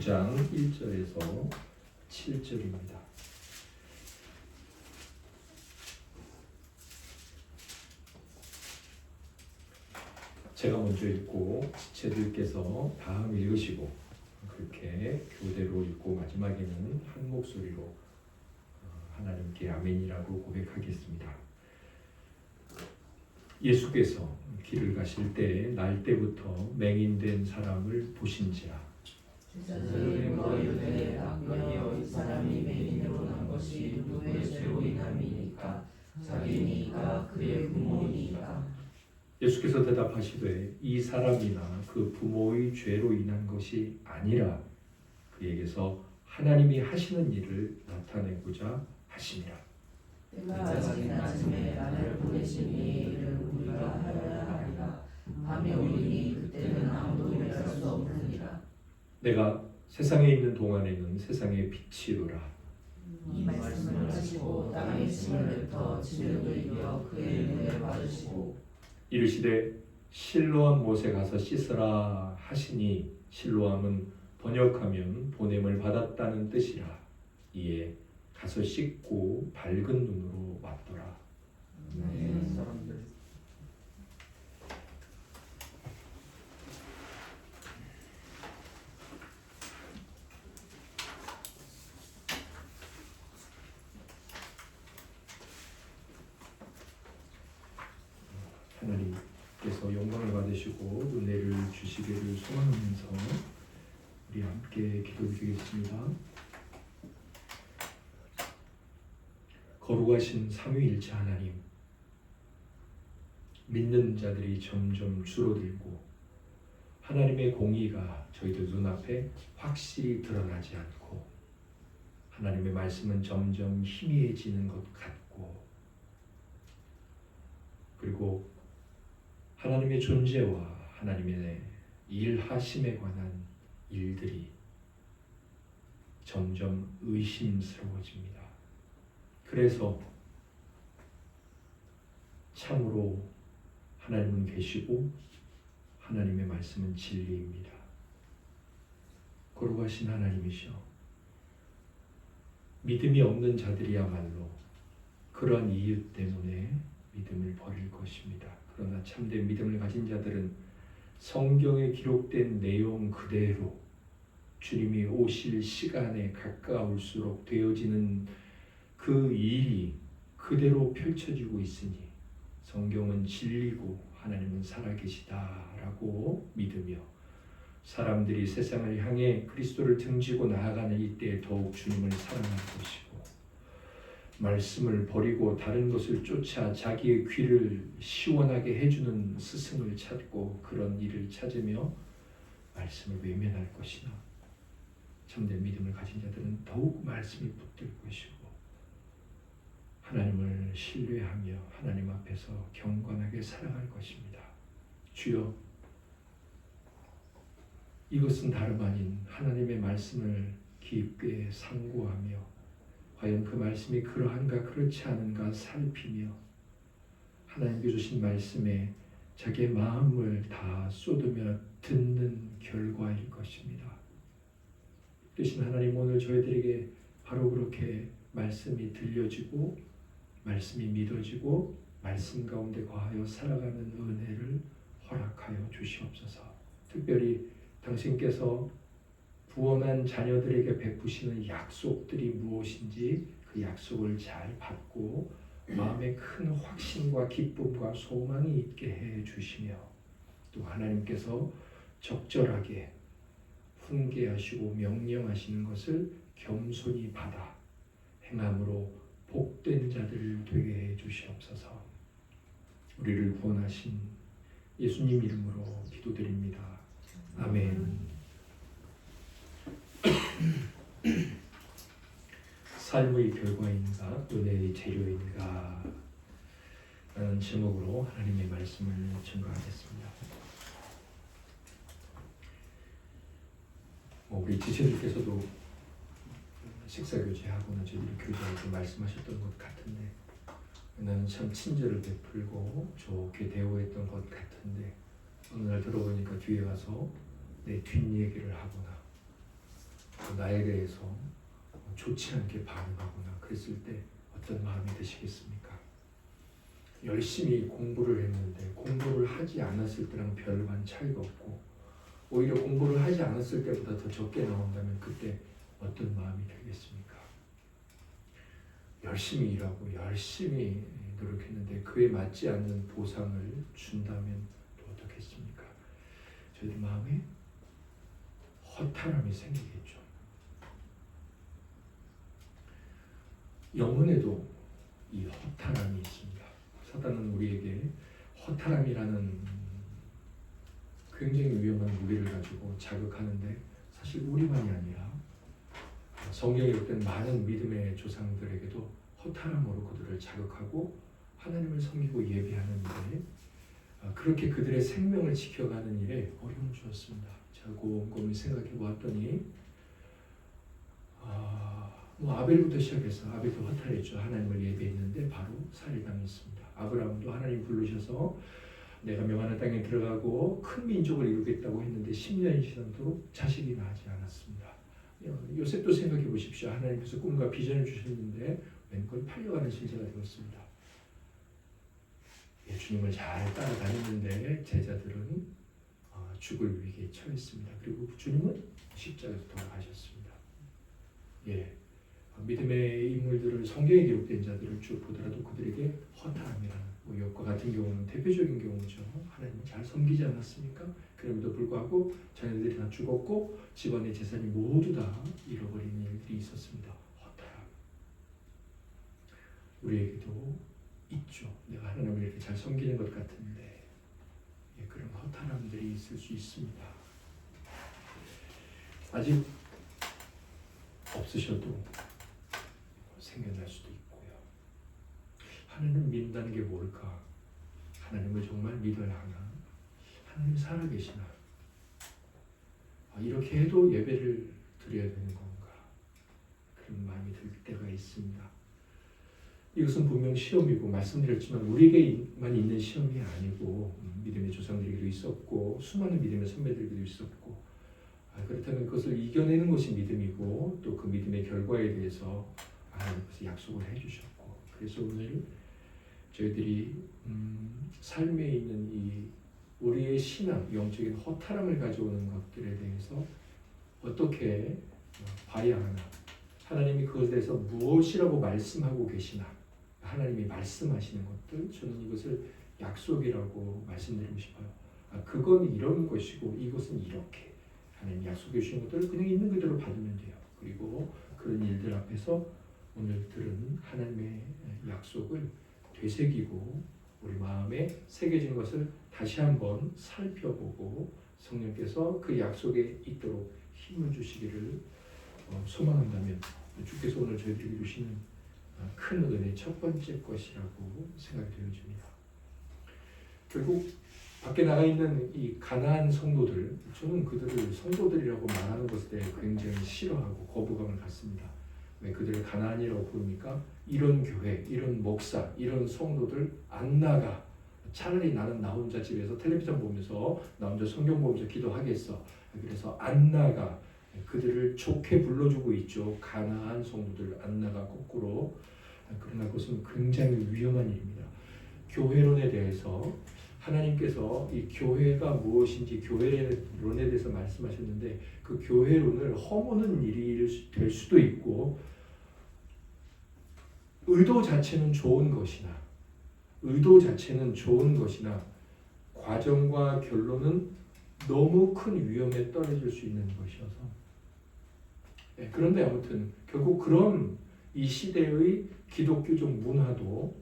9장 1절에서 7절입니다. 제가 먼저 읽고 지체들께서 다음 읽으시고 그렇게 교대로 읽고 마지막에는 한 목소리로 하나님께 아멘이라고 고백하겠습니다. 예수께서 길을 가실 때 날 때부터 맹인된 사람을 보신지라. 제자들과 유대에 악명이여 이 사람이 맹인으로 난 것이 누구의 죄로 인함이니까 자기니까 그의 부모니까. 예수께서 대답하시되 이 사람이나 그 부모의 죄로 인한 것이 아니라 그에게서 하나님이 하시는 일을 나타내고자 하심이라. 때가 지긴 아침에 나를 보내신 이의 일을 우리가 하여야 하리라. 밤에 오리니 그때는 아무도 일할 수 없느니라. 내가 세상에 있는 동안에는 세상의 빛이로라. 이 말씀을 하시고 땅에 침을 뱉어 진흙을 이겨 그의 눈에 받으시고 이르시되 실로암 못에 가서 씻으라 하시니 실로암은 번역하면 보냄을 받았다는 뜻이라. 이에 가서 씻고 밝은 눈으로 왔더라. 사람들 하나님께서 영광을 받으시고 은혜를 주시기를 소망하면서 우리 함께 기도드리겠습니다. 거룩하신 삼위일체 하나님, 믿는 자들이 점점 줄어들고 하나님의 공의가 저희들 눈앞에 확실히 드러나지 않고 하나님의 말씀은 점점 희미해지는 것 같고 그리고 하나님의 존재와 하나님의 일하심에 관한 일들이 점점 의심스러워집니다. 그래서 참으로 하나님은 계시고 하나님의 말씀은 진리입니다. 거룩하신 하나님이시여, 믿음이 없는 자들이야말로 그러한 이유 때문에 믿음을 버릴 것입니다. 그러나 참된 믿음을 가진 자들은 성경에 기록된 내용 그대로 주님이 오실 시간에 가까울수록 되어지는 그 일이 그대로 펼쳐지고 있으니 성경은 진리고 하나님은 살아계시다라고 믿으며 사람들이 세상을 향해 그리스도를 등지고 나아가는 이때에 더욱 주님을 사랑할 것이고 말씀을 버리고 다른 것을 쫓아 자기의 귀를 시원하게 해주는 스승을 찾고 그런 일을 찾으며 말씀을 외면할 것이나 참된 믿음을 가진 자들은 더욱 말씀이 붙들 것이고 하나님을 신뢰하며 하나님 앞에서 경건하게 살아갈 것입니다. 주여, 이것은 다름 아닌 하나님의 말씀을 깊게 상고하며 과연 그 말씀이 그러한가 그렇지 않은가 살피며 하나님께 주신 말씀에 자기의 마음을 다 쏟으며 듣는 결과일 것입니다. 대신 하나님, 오늘 저희들에게 바로 그렇게 말씀이 들려지고 말씀이 믿어지고 말씀 가운데 거하여 살아가는 은혜를 허락하여 주시옵소서. 특별히 당신께서 구원한 자녀들에게 베푸시는 약속들이 무엇인지 그 약속을 잘 받고 마음에 큰 확신과 기쁨과 소망이 있게 해 주시며 또 하나님께서 적절하게 훈계하시고 명령하시는 것을 겸손히 받아 행함으로 복된 자들 되게 해 주시옵소서. 우리를 구원하신 예수님 이름으로 기도드립니다. 아멘. 삶의 결과인가 은혜의 재료인가 라는 제목으로 하나님의 말씀을 증거하겠습니다. 우리 지체들께서도 식사 교제하거나 저희들 교제하고 말씀하셨던 것 같은데 나는 참 친절을 베풀고 좋게 대우했던 것 같은데 어느 날 들어보니까 뒤에 가서 내 뒷얘기를 하거나 나에 대해서 좋지 않게 반응하거나 그랬을 때 어떤 마음이 드시겠습니까? 열심히 공부를 했는데 공부를 하지 않았을 때랑 별반 차이가 없고 오히려 공부를 하지 않았을 때보다 더 적게 나온다면 그때 어떤 마음이 들겠습니까? 열심히 일하고 열심히 노력했는데 그에 맞지 않는 보상을 준다면 또 어떻겠습니까? 저희들 마음에 허탈함이 생기겠죠. 영혼에도 이 허탈함이 있습니다. 사단은 우리에게 허탈함이라는 굉장히 위험한 무기를 가지고 자극하는데 사실 우리만이 아니라 성경에 기록된 많은 믿음의 조상들에게도 허탈함으로 그들을 자극하고 하나님을 섬기고 예배하는 일에 그렇게 그들의 생명을 지켜가는 일에 어려움을 주었습니다. 제가 곰곰이 생각해 보았더니 아벨부터 시작해서 아벨도 허탈했죠. 하나님을 예배했는데 바로 살해당했습니다. 아브라함도 하나님 부르셔서 내가 명하는 땅에 들어가고 큰 민족을 이루겠다고 했는데 10년이 지나도록 자식이 나지 않았습니다. 요셉도 생각해 보십시오. 하나님께서 꿈과 비전을 주셨는데 웬걸 팔려가는 신세가 되었습니다. 주님을 잘 따라다녔는데 제자들은 죽을 위기에 처했습니다. 그리고 주님은 십자가에서 돌아가셨습니다. 믿음의 인물들을 성경에 기록된 자들을 쭉 보더라도 그들에게 허탈함이라는 욥과 같은 경우는 대표적인 경우죠. 하나님을 잘 섬기지 않았습니까? 그럼에도 불구하고 자녀들이 다 죽었고 집안의 재산이 모두 다 잃어버린 일들이 있었습니다. 허탈함. 우리에게도 있죠. 내가 하나님을 이렇게 잘 섬기는 것 같은데 그런 허탈함들이 있을 수 있습니다. 아직 없으셔도 생겨날 수도 있고요. 하나님을 믿는다는 게 뭘까? 하나님을 정말 믿어야 하나? 하나님 살아계시나? 이렇게 해도 예배를 드려야 되는 건가? 그런 마음이 들 때가 있습니다. 이것은 분명 시험이고 말씀드렸지만 우리에게만 있는 시험이 아니고 믿음의 조상들에게도 있었고 수많은 믿음의 선배들에게도 있었고 그렇다면 그것을 이겨내는 것이 믿음이고 또 그 믿음의 결과에 대해서 하나님께서 약속을 해주셨고 그래서 오늘 저희들이 삶에 있는 이 우리의 신앙, 영적인 허탈함을 가져오는 것들에 대해서 어떻게 봐야 하나 하나님이 그것에 대해서 무엇이라고 말씀하고 계시나 하나님이 말씀하시는 것들 저는 이것을 약속이라고 말씀드리고 싶어요. 그건 이런 것이고 이것은 이렇게 하나님 약속해 주신 것들을 그냥 있는 그대로 받으면 돼요. 그리고 그런 일들 앞에서 오늘 들은 하나님의 약속을 되새기고 우리 마음에 새겨진 것을 다시 한번 살펴보고 성령께서 그 약속에 있도록 힘을 주시기를 소망한다면 주께서 오늘 저희들에게 주시는 큰 은혜 첫 번째 것이라고 생각이 되어집니다. 결국 밖에 나가 있는 이 가나안 성도들 저는 그들을 성도들이라고 말하는 것에 대해 굉장히 싫어하고 거부감을 갖습니다. 왜 그들을 가나안이라고 부릅니까? 이런 교회, 이런 목사, 이런 성도들 안 나가. 차라리 나는 나 혼자 집에서 텔레비전 보면서 나 혼자 성경 보면서 기도하겠어. 그래서 안 나가. 그들을 좋게 불러주고 있죠. 가나안 성도들 안 나가 거꾸로. 그러나 그것은 굉장히 위험한 일입니다. 교회론에 대해서 하나님께서 이 교회가 무엇인지 교회론에 대해서 말씀하셨는데 그 교회론을 허무는 일이 될 수도 있고 의도 자체는 좋은 것이나 과정과 결론은 너무 큰 위험에 떨어질 수 있는 것이어서 그런데 아무튼 결국 그런 이 시대의 기독교적 문화도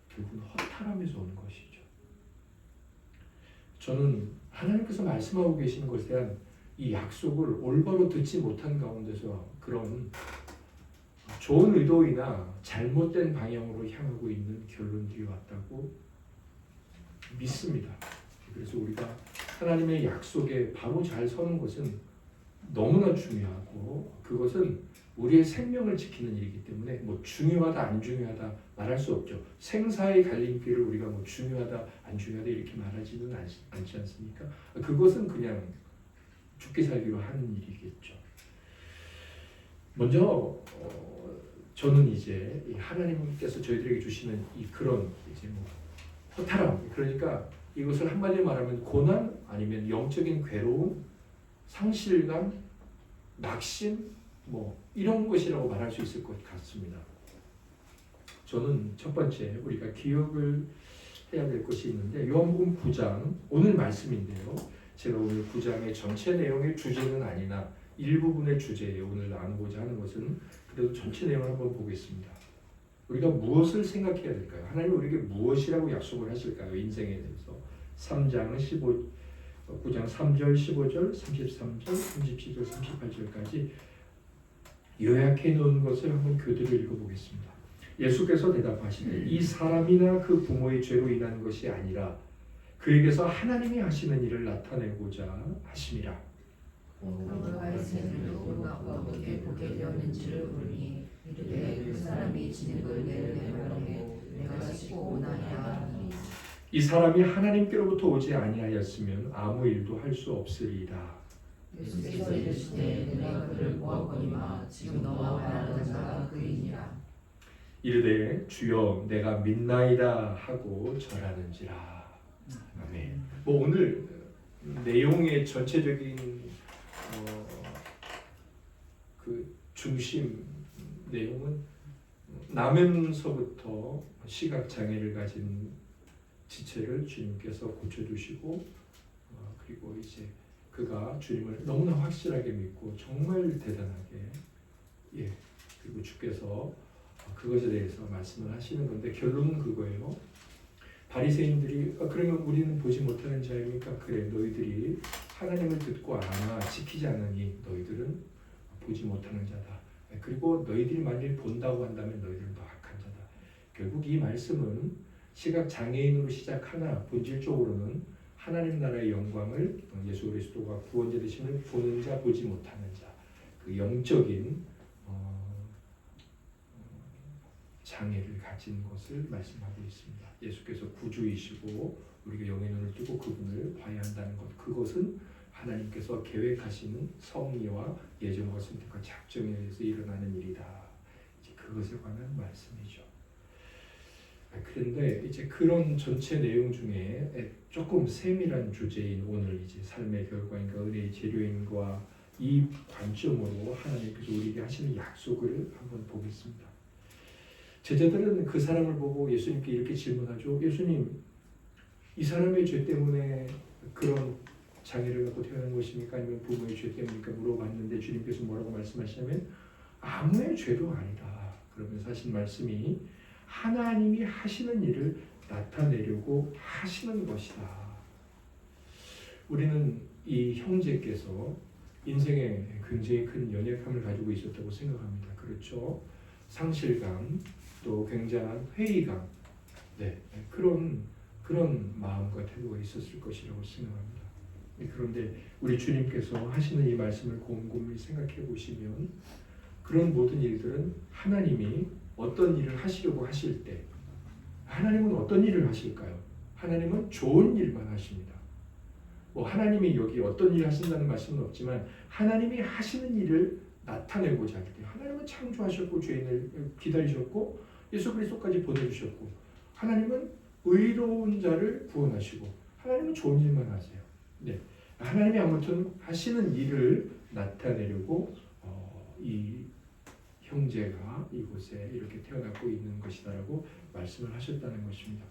결국은 허탈함에서 오는 것이죠. 저는 하나님께서 말씀하고 계시는 것에 대한 이 약속을 올바로 듣지 못한 가운데서 그런 좋은 의도이나 잘못된 방향으로 향하고 있는 결론들이 왔다고 믿습니다. 그래서 우리가 하나님의 약속에 바로 잘 서는 것은 너무나 중요하고 그것은 우리의 생명을 지키는 일이기 때문에 뭐 중요하다 안 중요하다 말할 수 없죠. 생사의 갈림길을 우리가 뭐 중요하다 안 중요하다 이렇게 말하지는 않지 않습니까? 그것은 그냥 죽기 살기로 하는 일이겠죠. 먼저 저는 이제 하나님께서 저희들에게 주시는 이 그런 이제 뭐 허탈함, 그러니까 이것을 한마디로 말하면 고난 아니면 영적인 괴로움, 상실감, 낙심 뭐 이런 것이라고 말할 수 있을 것 같습니다. 저는 첫 번째 우리가 기억을 해야 될 것이 있는데 요한복음 9장 오늘 말씀인데요. 제가 오늘 9장의 전체 내용의 주제는 아니나 일부분의 주제예요. 오늘 나누고자 하는 것은 그래도 전체 내용을 한번 보겠습니다. 우리가 무엇을 생각해야 될까요? 하나님이 우리에게 무엇이라고 약속을 하실까요? 인생에 대해서 9장 3절, 15절, 33절, 37절, 38절까지 요약해 놓은 것을 한번 교대로 읽어보겠습니다. 예수께서 대답하시되 이 사람이나 그 부모의 죄로 인한 것이 아니라 그에게서 하나님이 하시는 일을 나타내고자 하심이라. 그가 이생을 돌아보고 어떻게 보게 되었는지를 보니 이르되 그 사람이 진흙을 내려내고 내가 씻고 오나이다. 이 사람이 하나님께로부터 오지 아니하였으면 아무 일도 할 수 없으리이다. 예수께서 이르시되 내가 그를 보았거니와 지금 너와 말하는 자가 그이니라. 이르되 주여 내가 믿나이다 하고 절하는지라. 아멘. 뭐 오늘 내용의 전체적인 그 중심 내용은 나면서부터 시각 장애를 가진 지체를 주님께서 고쳐주시고 그리고 이제 그가 주님을 너무나 확실하게 믿고 정말 대단하게 그리고 주께서 그것에 대해서 말씀을 하시는 건데 결론은 그거예요. 바리새인들이 그러면 우리는 보지 못하는 자입니까? 그래 너희들이 하나님을 듣고 아나 지키지 않으니 너희들은 보지 못하는 자다. 그리고 너희들이 만일 본다고 한다면 너희들은 더 악한 자다. 결국 이 말씀은 시각 장애인으로 시작하나 본질적으로는 하나님 나라의 영광을 예수 그리스도가 구원자 되심을 보는 자 보지 못하는 자, 그 영적인 장애를 가진 것을 말씀하고 있습니다. 예수께서 구주이시고 우리가 영의 눈을 뜨고 그분을 봐야 한다는 것, 그것은 하나님께서 계획하시는 섭리와 예정과 선택과 작정에 의해서 일어나는 일이다. 이제 그것에 관한 말씀이죠. 그런데 이제 그런 전체 내용 중에 조금 세밀한 주제인 오늘 이제 삶의 결과인가 은혜의 재료인과 이 관점으로 하나님께서 우리에게 하시는 약속을 한번 보겠습니다. 제자들은 그 사람을 보고 예수님께 이렇게 질문하죠. 예수님, 이 사람의 죄 때문에 그런 장애를 갖고 태어난 것입니까? 아니면 부모의 죄 때문입니까? 물어봤는데 주님께서 뭐라고 말씀하시냐면 아무의 죄도 아니다. 그러면서 하신 말씀이 하나님이 하시는 일을 나타내려고 하시는 것이다. 우리는 이 형제께서 인생에 굉장히 큰 연약함을 가지고 있었다고 생각합니다. 그렇죠? 상실감, 또 굉장한 회의감, 그런 마음과 태도가 있었을 것이라고 생각합니다. 그런데 우리 주님께서 하시는 이 말씀을 곰곰이 생각해 보시면 그런 모든 일들은 하나님이 어떤 일을 하시려고 하실 때 하나님은 어떤 일을 하실까요? 하나님은 좋은 일만 하십니다. 뭐 하나님이 여기 어떤 일을 하신다는 말씀은 없지만 하나님이 하시는 일을 나타내고자 할 때 하나님은 창조하셨고 죄인을 기다리셨고 예수 그리스도까지 보내주셨고 하나님은 의로운 자를 구원하시고 하나님은 좋은 일만 하세요. 하나님이 아무튼 하시는 일을 나타내려고 이 형제가 이곳에 이렇게 태어나고 있는 것이다라고 말씀을 하셨다는 것입니다.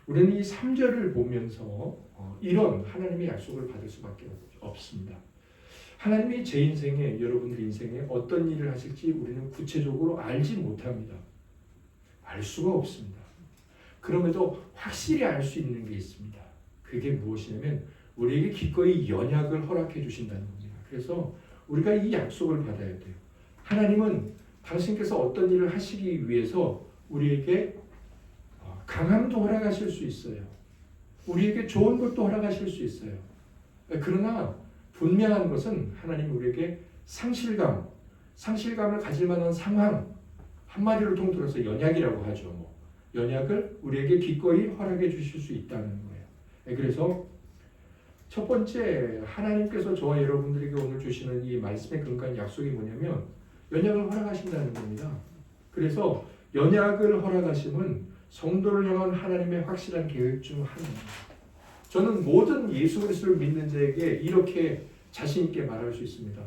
우리는 이 3절을 보면서 이런 하나님의 약속을 받을 수밖에 없습니다. 하나님이 제 인생에 여러분들 인생에 어떤 일을 하실지 우리는 구체적으로 알지 못합니다. 알 수가 없습니다. 그럼에도 확실히 알 수 있는 게 있습니다. 그게 무엇이냐면 우리에게 기꺼이 연약을 허락해 주신다는 겁니다. 그래서 우리가 이 약속을 받아야 돼요. 하나님은 당신께서 어떤 일을 하시기 위해서 우리에게 강함도 허락하실 수 있어요. 우리에게 좋은 것도 허락하실 수 있어요. 그러나 분명한 것은 하나님이 우리에게 상실감을 가질 만한 상황, 한마디로 통틀어서 연약이라고 하죠. 연약을 우리에게 기꺼이 허락해 주실 수 있다는 거예요. 그래서 첫 번째, 하나님께서 저와 여러분들에게 오늘 주시는 이 말씀의 근간 약속이 뭐냐면 연약을 허락하신다는 겁니다. 그래서 연약을 허락하심은 성도를 향한 하나님의 확실한 계획 중 하나입니다. 저는 모든 예수 그리스도를 믿는 자에게 이렇게 자신 있게 말할 수 있습니다.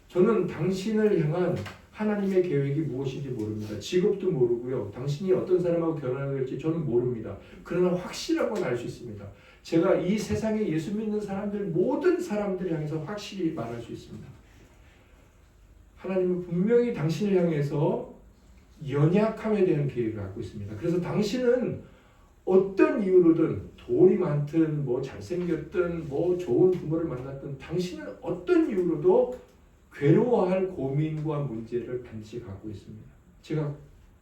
저는 당신을 향한 하나님의 계획이 무엇인지 모릅니다. 직업도 모르고요. 당신이 어떤 사람하고 결혼하게 될지 저는 모릅니다. 그러나 확실하고는 알 수 있습니다. 제가 이 세상에 예수 믿는 사람들 모든 사람들 향해서 확실히 말할 수 있습니다. 하나님은 분명히 당신을 향해서 연약함에 대한 계획을 갖고 있습니다. 그래서 당신은 어떤 이유로든 돈이 많든 뭐 잘생겼든 뭐 좋은 부모를 만났든 당신은 어떤 이유로도 괴로워할 고민과 문제를 반드시 갖고 있습니다.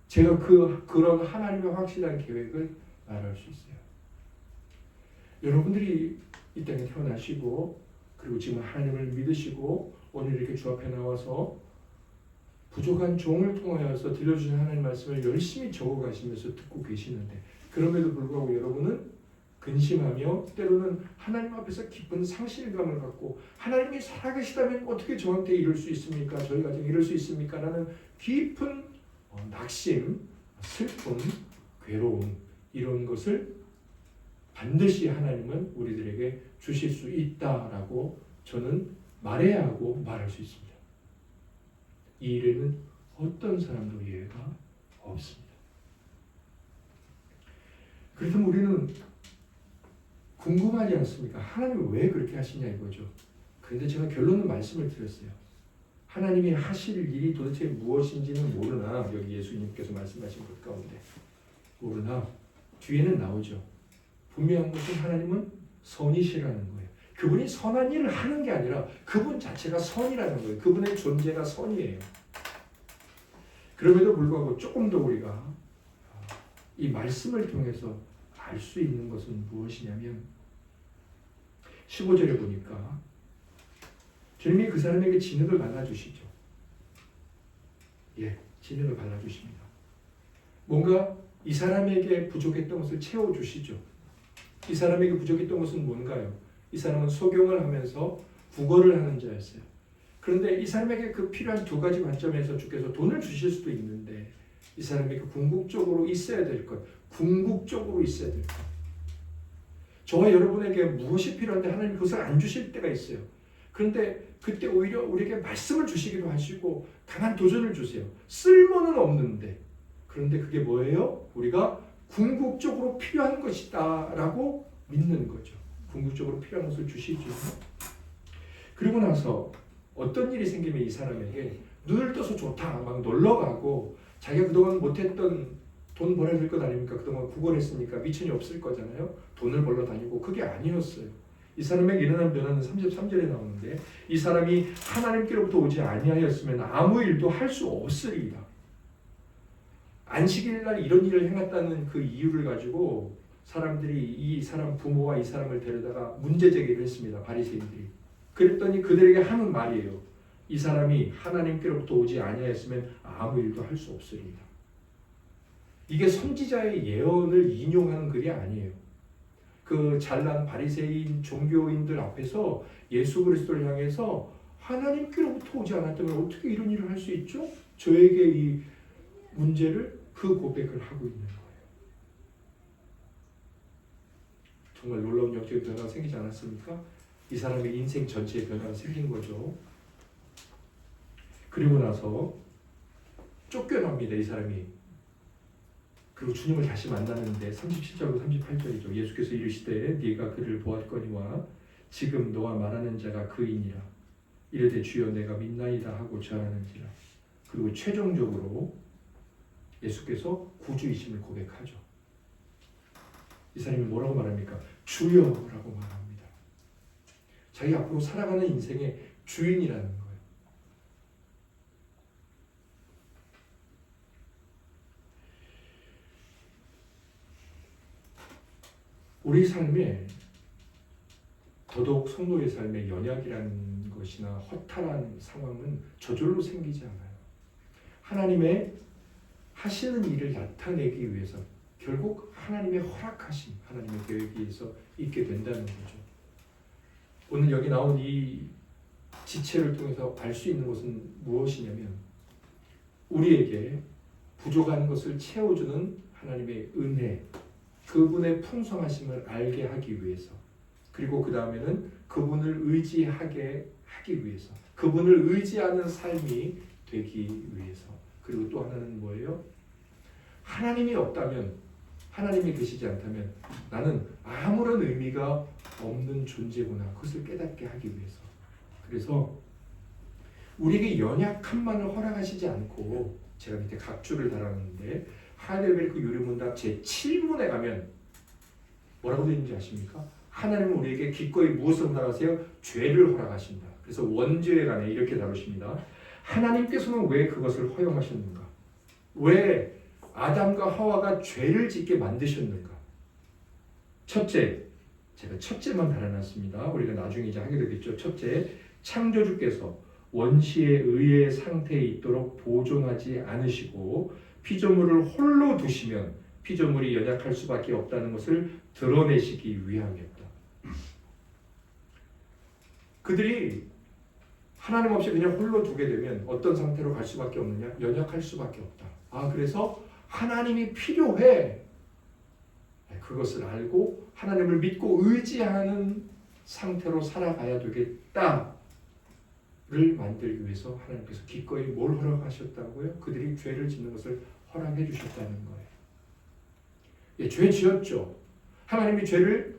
제가 그런 하나님의 확실한 계획을 말할 수 있어요. 여러분들이 이 땅에 태어나시고 그리고 지금 하나님을 믿으시고 오늘 이렇게 주 앞에 나와서 부족한 종을 통하여서 들려주신 하나님 말씀을 열심히 적어가시면서 듣고 계시는데 그럼에도 불구하고 여러분은 근심하며 때로는 하나님 앞에서 깊은 상실감을 갖고 하나님이 살아계시다면 어떻게 저한테 이럴 수 있습니까? 저희 가정에 이럴 수 있습니까? 라는 깊은 낙심, 슬픔, 괴로움 이런 것을 반드시 하나님은 우리들에게 주실 수 있다라고 저는 말해야 하고 말할 수 있습니다. 이 일에는 어떤 사람도 예외가 없습니다. 그렇다면 우리는 궁금하지 않습니까? 하나님이 왜 그렇게 하시냐 이거죠. 그런데 제가 결론은 말씀을 드렸어요. 하나님이 하실 일이 도대체 무엇인지는 모르나 여기 예수님께서 말씀하신 것 가운데 모르나 뒤에는 나오죠. 분명한 것은 하나님은 선이시라는 거예요. 그분이 선한 일을 하는 게 아니라 그분 자체가 선이라는 거예요. 그분의 존재가 선이에요. 그럼에도 불구하고 조금 더 우리가 이 말씀을 통해서 알 수 있는 것은 무엇이냐면 15절에 보니까 주님이 그 사람에게 진흙을 발라주시죠. 예, 진흙을 발라주십니다. 뭔가 이 사람에게 부족했던 것을 채워주시죠. 이 사람에게 부족했던 것은 뭔가요? 이 사람은 소경을 하면서 국어를 하는 자였어요. 그런데 이 사람에게 그 필요한 두 가지 관점에서 주께서 돈을 주실 수도 있는데 이 사람에게 궁극적으로 있어야 될 것, 궁극적으로 있어야 될 것. 저와 여러분에게 무엇이 필요한데 하나님이 그것을 안 주실 때가 있어요. 그런데 그때 오히려 우리에게 말씀을 주시기도 하시고 강한 도전을 주세요. 쓸모는 없는데 그런데 그게 뭐예요? 우리가 궁극적으로 필요한 것이다 라고 믿는 거죠. 궁극적으로 필요한 것을 주시죠. 그리고 나서 어떤 일이 생기면 이 사람에게 눈을 떠서 좋다 막 놀러가고 자기가 그동안 못했던 돈 벌어야 될 것 아닙니까? 그동안 구걸 했으니까 미천이 없을 거잖아요. 돈을 벌러 다니고 그게 아니었어요. 이 사람에게 일어난 변화는 33절에 나오는데 이 사람이 하나님께로부터 오지 아니하였으면 아무 일도 할 수 없으리이다. 안식일날 이런 일을 행했다는 그 이유를 가지고 사람들이 이 사람 부모와 이 사람을 데려다가 문제 제기를 했습니다. 바리새인들이. 그랬더니 그들에게 하는 말이에요. 이 사람이 하나님께로부터 오지 아니하였으면 아무 일도 할 수 없으리이다. 이게 선지자의 예언을 인용하는 글이 아니에요. 그 잘난 바리새인 종교인들 앞에서 예수 그리스도를 향해서 하나님께로부터 오지 않았다면 어떻게 이런 일을 할 수 있죠? 저에게 이 문제를 그 고백을 하고 있는 거예요. 정말 놀라운 역적인 변화가 생기지 않았습니까? 이 사람의 인생 전체의 변화가 생긴 거죠. 그리고 나서 쫓겨납니다. 이 사람이. 그리고 주님을 다시 만나는데 37절로 38절이죠. 예수께서 이르시되 네가 그를 보았거니와 지금 너와 말하는 자가 그이니라. 이르되 주여 내가 믿나이다 하고 전하는지라. 그리고 최종적으로 예수께서 구주이심을 고백하죠. 이 사람이 뭐라고 말합니까? 주여라고 말합니다. 자기 앞으로 살아가는 인생의 주인이라는 거예요. 우리 삶에 더더욱 성도의 삶에 연약이라는 것이나 허탈한 상황은 저절로 생기지 않아요. 하나님의 하시는 일을 나타내기 위해서 결국 하나님의 허락하심, 하나님의 계획에 의해서 있게 된다는 거죠. 오늘 여기 나온 이 지체를 통해서 알 수 있는 것은 무엇이냐면 우리에게 부족한 것을 채워주는 하나님의 은혜, 그분의 풍성하심을 알게 하기 위해서, 그리고 그 다음에는 그분을 의지하게 하기 위해서, 그분을 의지하는 삶이 되기 위해서, 그리고 또 하나는 뭐예요? 하나님이 없다면, 하나님이 계시지 않다면 나는 아무런 의미가 없는 존재구나, 그것을 깨닫게 하기 위해서. 그래서 우리에게 연약함만을 허락하시지 않고, 제가 밑에 각주를 달았는데 하이델베르크 유리문답 제7문에 가면 뭐라고 되어 있는지 아십니까? 하나님은 우리에게 기꺼이 무엇을 허락하세요? 죄를 허락하신다. 그래서 원죄에 관해 이렇게 다루십니다. 하나님께서는 왜 그것을 허용하셨는가? 왜 아담과 하와가 죄를 짓게 만드셨는가? 첫째, 제가 첫째만 달아놨습니다. 우리가 나중에 이제 하게 되겠죠. 첫째, 창조주께서 원시의 의의 상태에 있도록 보존하지 않으시고 피조물을 홀로 두시면 피조물이 연약할 수밖에 없다는 것을 드러내시기 위함이었다. 그들이 하나님 없이 그냥 홀로 두게 되면 어떤 상태로 갈 수밖에 없느냐? 연약할 수밖에 없다. 그래서 하나님이 필요해. 그것을 알고 하나님을 믿고 의지하는 상태로 살아가야 되겠다를 만들기 위해서 하나님께서 기꺼이 뭘 허락하셨다고요? 그들이 죄를 짓는 것을 허락해 주셨다는 거예요. 죄 지었죠. 하나님이 죄를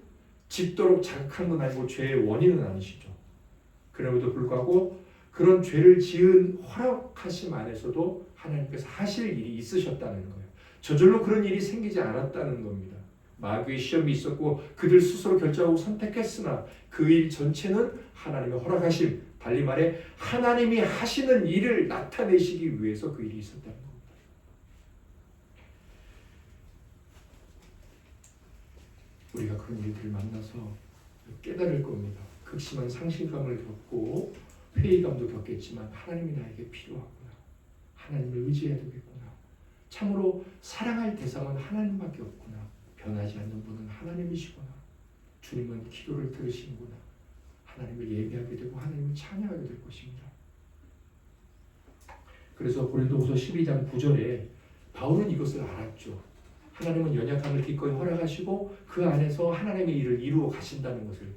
짓도록 자극한 건 아니고 죄의 원인은 아니시죠. 그럼에도 불구하고 그런 죄를 지은 허락하심 안에서도 하나님께서 하실 일이 있으셨다는 거예요. 저절로 그런 일이 생기지 않았다는 겁니다. 마귀의 시험이 있었고 그들 스스로 결정하고 선택했으나 그 일 전체는 하나님의 허락하심, 달리 말해 하나님이 하시는 일을 나타내시기 위해서 그 일이 있었다는 겁니다. 우리가 그런 일들을 만나서 깨달을 겁니다. 극심한 상실감을 겪고 회의감도 겪겠지만 하나님이 나에게 필요하구나. 하나님을 의지해야 되겠구나. 참으로 사랑할 대상은 하나님밖에 없구나. 변하지 않는 분은 하나님이시구나. 주님은 기도를 들으시는구나. 하나님을 예배하게 되고 하나님을 찬양하게 될 것입니다. 그래서 고린도후서 12장 9절에 바울은 이것을 알았죠. 하나님은 연약함을 기꺼이 허락하시고 그 안에서 하나님의 일을 이루어 가신다는 것을,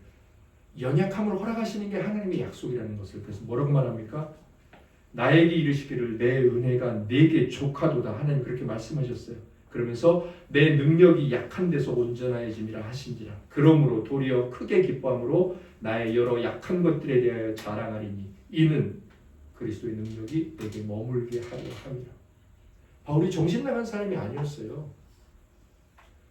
연약함을 허락하시는 게 하나님의 약속이라는 것을, 그래서 뭐라고 말합니까? 나에게 이르시기를 내 은혜가 네게 족하도다. 하나님 그렇게 말씀하셨어요. 그러면서 내 능력이 약한 데서 온전하여짐이라 하신지라. 그러므로 도리어 크게 기뻐함으로 나의 여러 약한 것들에 대하여 자랑하리니 이는 그리스도의 능력이 내게 머물게 하려 함이라. 바울이 정신 나간 사람이 아니었어요.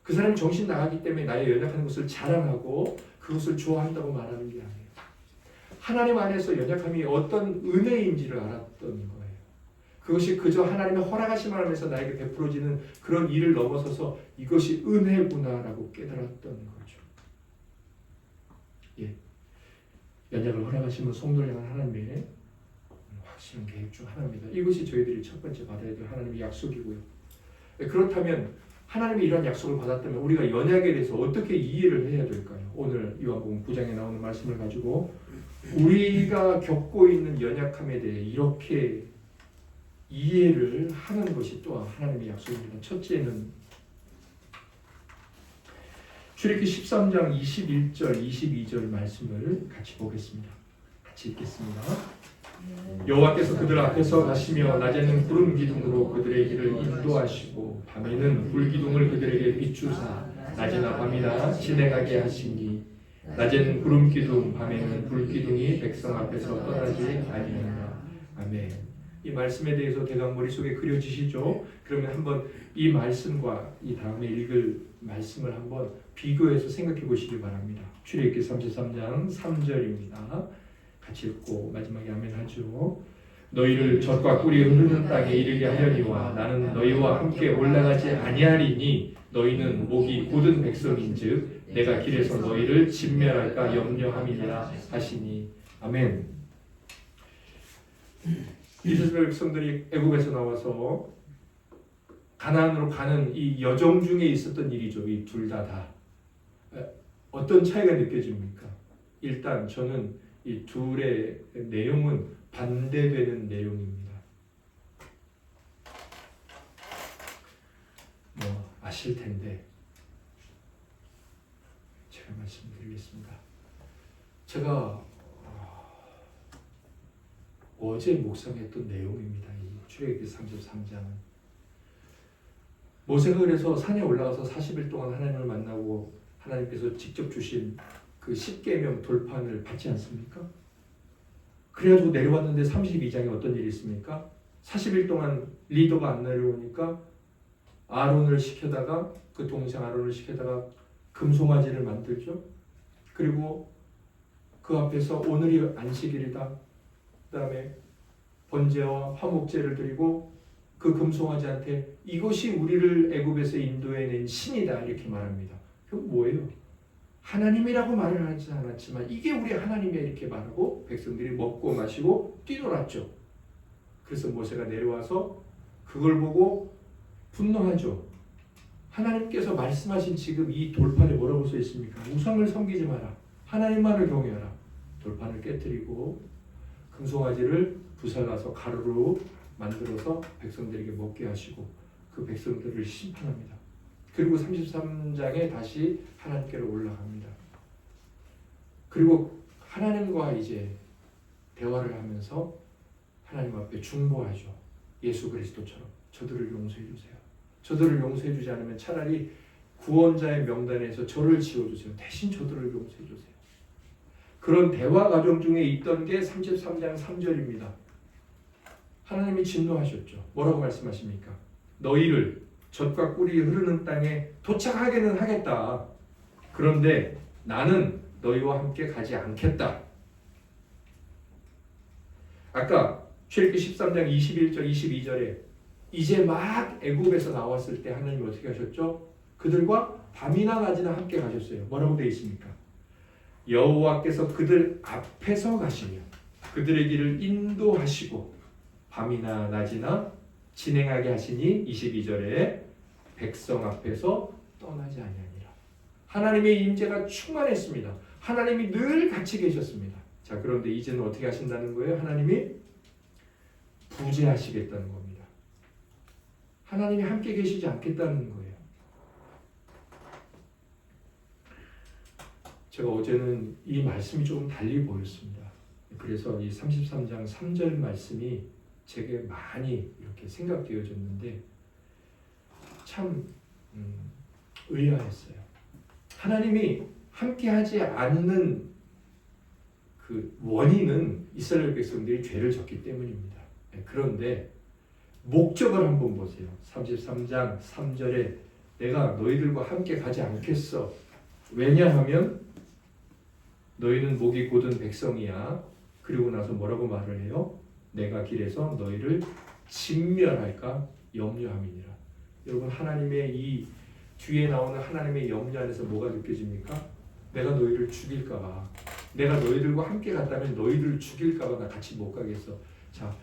그 사람이 정신 나가기 때문에 나의 연약한 것을 자랑하고 그것을 좋아한다고 말하는 게 아니에요. 하나님 안에서 연약함이 어떤 은혜인지를 알았던 거예요. 그것이 그저 하나님의 허락하심을 하면서 나에게 베풀어지는 그런 일을 넘어서서 이것이 은혜구나라고 깨달았던 거죠. 연약을 허락하시는 성도를 향한 하나님의 확실한 계획 중 하나입니다. 이것이 저희들이 첫 번째 받아야 될 하나님의 약속이고요. 그렇다면 하나님이 이런 약속을 받았다면 우리가 연약에 대해서 어떻게 이해를 해야 될까요? 오늘 요한복음 9장에 나오는 말씀을 가지고 우리가 겪고 있는 연약함에 대해 이렇게 이해를 하는 것이 또한 하나님의 약속입니다. 첫째는 출애굽기 13장 21절 22절 말씀을 같이 보겠습니다. 같이 읽겠습니다. 여호와께서 그들 앞에서 가시며 낮에는 구름 기둥으로 그들의 길을 인도하시고 밤에는 불 기둥을 그들에게 비추사 낮이나 밤이나 지내가게 하시니 낮에는 구름 기둥 밤에는 불 기둥이 백성 앞에서 떠나지 아니하니라. 아멘. 이 말씀에 대해서 대강 머릿속에 그려지시죠? 그러면 한번 이 말씀과 이 다음에 읽을 말씀을 한번 비교해서 생각해 보시기 바랍니다. 출애굽기 33장 3절입니다. 같이 읽고 마지막에 아멘 하죠. 너희를 젖과 꿀이 흐르는 땅에 이르게 하려니와 나는 너희와 함께 올라가지 아니하리니 너희는 목이 곧은 백성인즉 내가 길에서 너희를 진멸할까 염려함이니라 하시니. 아멘. 이스라엘 백성들이 애굽에서 나와서 가나안으로 가는 이 여정 중에 있었던 일이죠. 이 둘 다 어떤 차이가 느껴집니까? 일단 저는 이 둘의 내용은 반대되는 내용입니다. 뭐 아실 텐데 제가 말씀드리겠습니다. 제가 어제 묵상했던 내용입니다. 이 출애굽기 33장은 모세가 그래서 산에 올라가서 40일 동안 하나님을 만나고 하나님께서 직접 주신 그 10계명 돌판을 받지 않습니까? 그래가지고 내려왔는데 32장에 어떤 일이 있습니까? 40일 동안 리더가 안 내려오니까 아론을 시켜다가 그 동생 아론을 시켜다가 금송아지를 만들죠. 그리고 그 앞에서 오늘이 안식일이다. 그 다음에 번제와 화목제를 드리고 그 금송아지한테 이것이 우리를 애굽에서 인도해낸 신이다 이렇게 말합니다. 그건 뭐예요? 하나님이라고 말을 하지 않았지만 이게 우리 하나님이야 이렇게 말하고 백성들이 먹고 마시고 뛰놀았죠. 그래서 모세가 내려와서 그걸 보고 분노하죠. 하나님께서 말씀하신 지금 이 돌판에 뭐라고 써 있습니까? 우상을 섬기지 마라. 하나님만을 경외하라. 돌판을 깨뜨리고 금송아지를 부살라서 가루로 만들어서 백성들에게 먹게 하시고 그 백성들을 심판합니다. 그리고 33장에 다시 하나님께로 올라갑니다. 그리고 하나님과 이제 대화를 하면서 하나님 앞에 중보하죠. 예수 그리스도처럼 저들을 용서해 주세요. 저들을 용서해 주지 않으면 차라리 구원자의 명단에서 저를 지워주세요. 대신 저들을 용서해 주세요. 그런 대화 과정 중에 있던 게 33장 3절입니다. 하나님이 진노하셨죠. 뭐라고 말씀하십니까? 너희를 젖과 꿀이 흐르는 땅에 도착하게는 하겠다. 그런데 나는 너희와 함께 가지 않겠다. 아까 출애굽기 13장 21절 22절에 이제 막 애굽에서 나왔을 때 하나님 어떻게 하셨죠? 그들과 밤이나 낮이나 함께 가셨어요. 뭐라고 되어 있습니까? 여호와께서 그들 앞에서 가시며 그들의 길을 인도하시고 밤이나 낮이나 진행하게 하시니 22절에 백성 앞에서 떠나지 아니하니라. 하나님의 임재가 충만했습니다. 하나님이 늘 같이 계셨습니다. 자, 그런데 이제는 어떻게 하신다는 거예요? 하나님이 부재하시겠다는 겁니다. 하나님이 함께 계시지 않겠다는 거예요. 제가 어제는 이 말씀이 조금 달리 보였습니다. 그래서 이 33장 3절 말씀이 제게 많이 이렇게 생각되어졌는데 참 의아했어요. 하나님이 함께하지 않는 그 원인은 이스라엘 백성들이 죄를 졌기 때문입니다. 그런데 목적을 한번 보세요. 33장 3절에 내가 너희들과 함께 가지 않겠어. 왜냐하면 너희는 목이 곧은 백성이야. 그리고 나서 뭐라고 말을 해요? 내가 길에서 너희를 진멸할까 염려함이니라. 여러분 하나님의 이 뒤에 나오는 하나님의 염려 안에서 뭐가 느껴집니까? 내가 너희를 죽일까 봐. 내가 너희들과 함께 갔다면 너희들을 죽일까 봐 나 같이 못 가겠어. 자,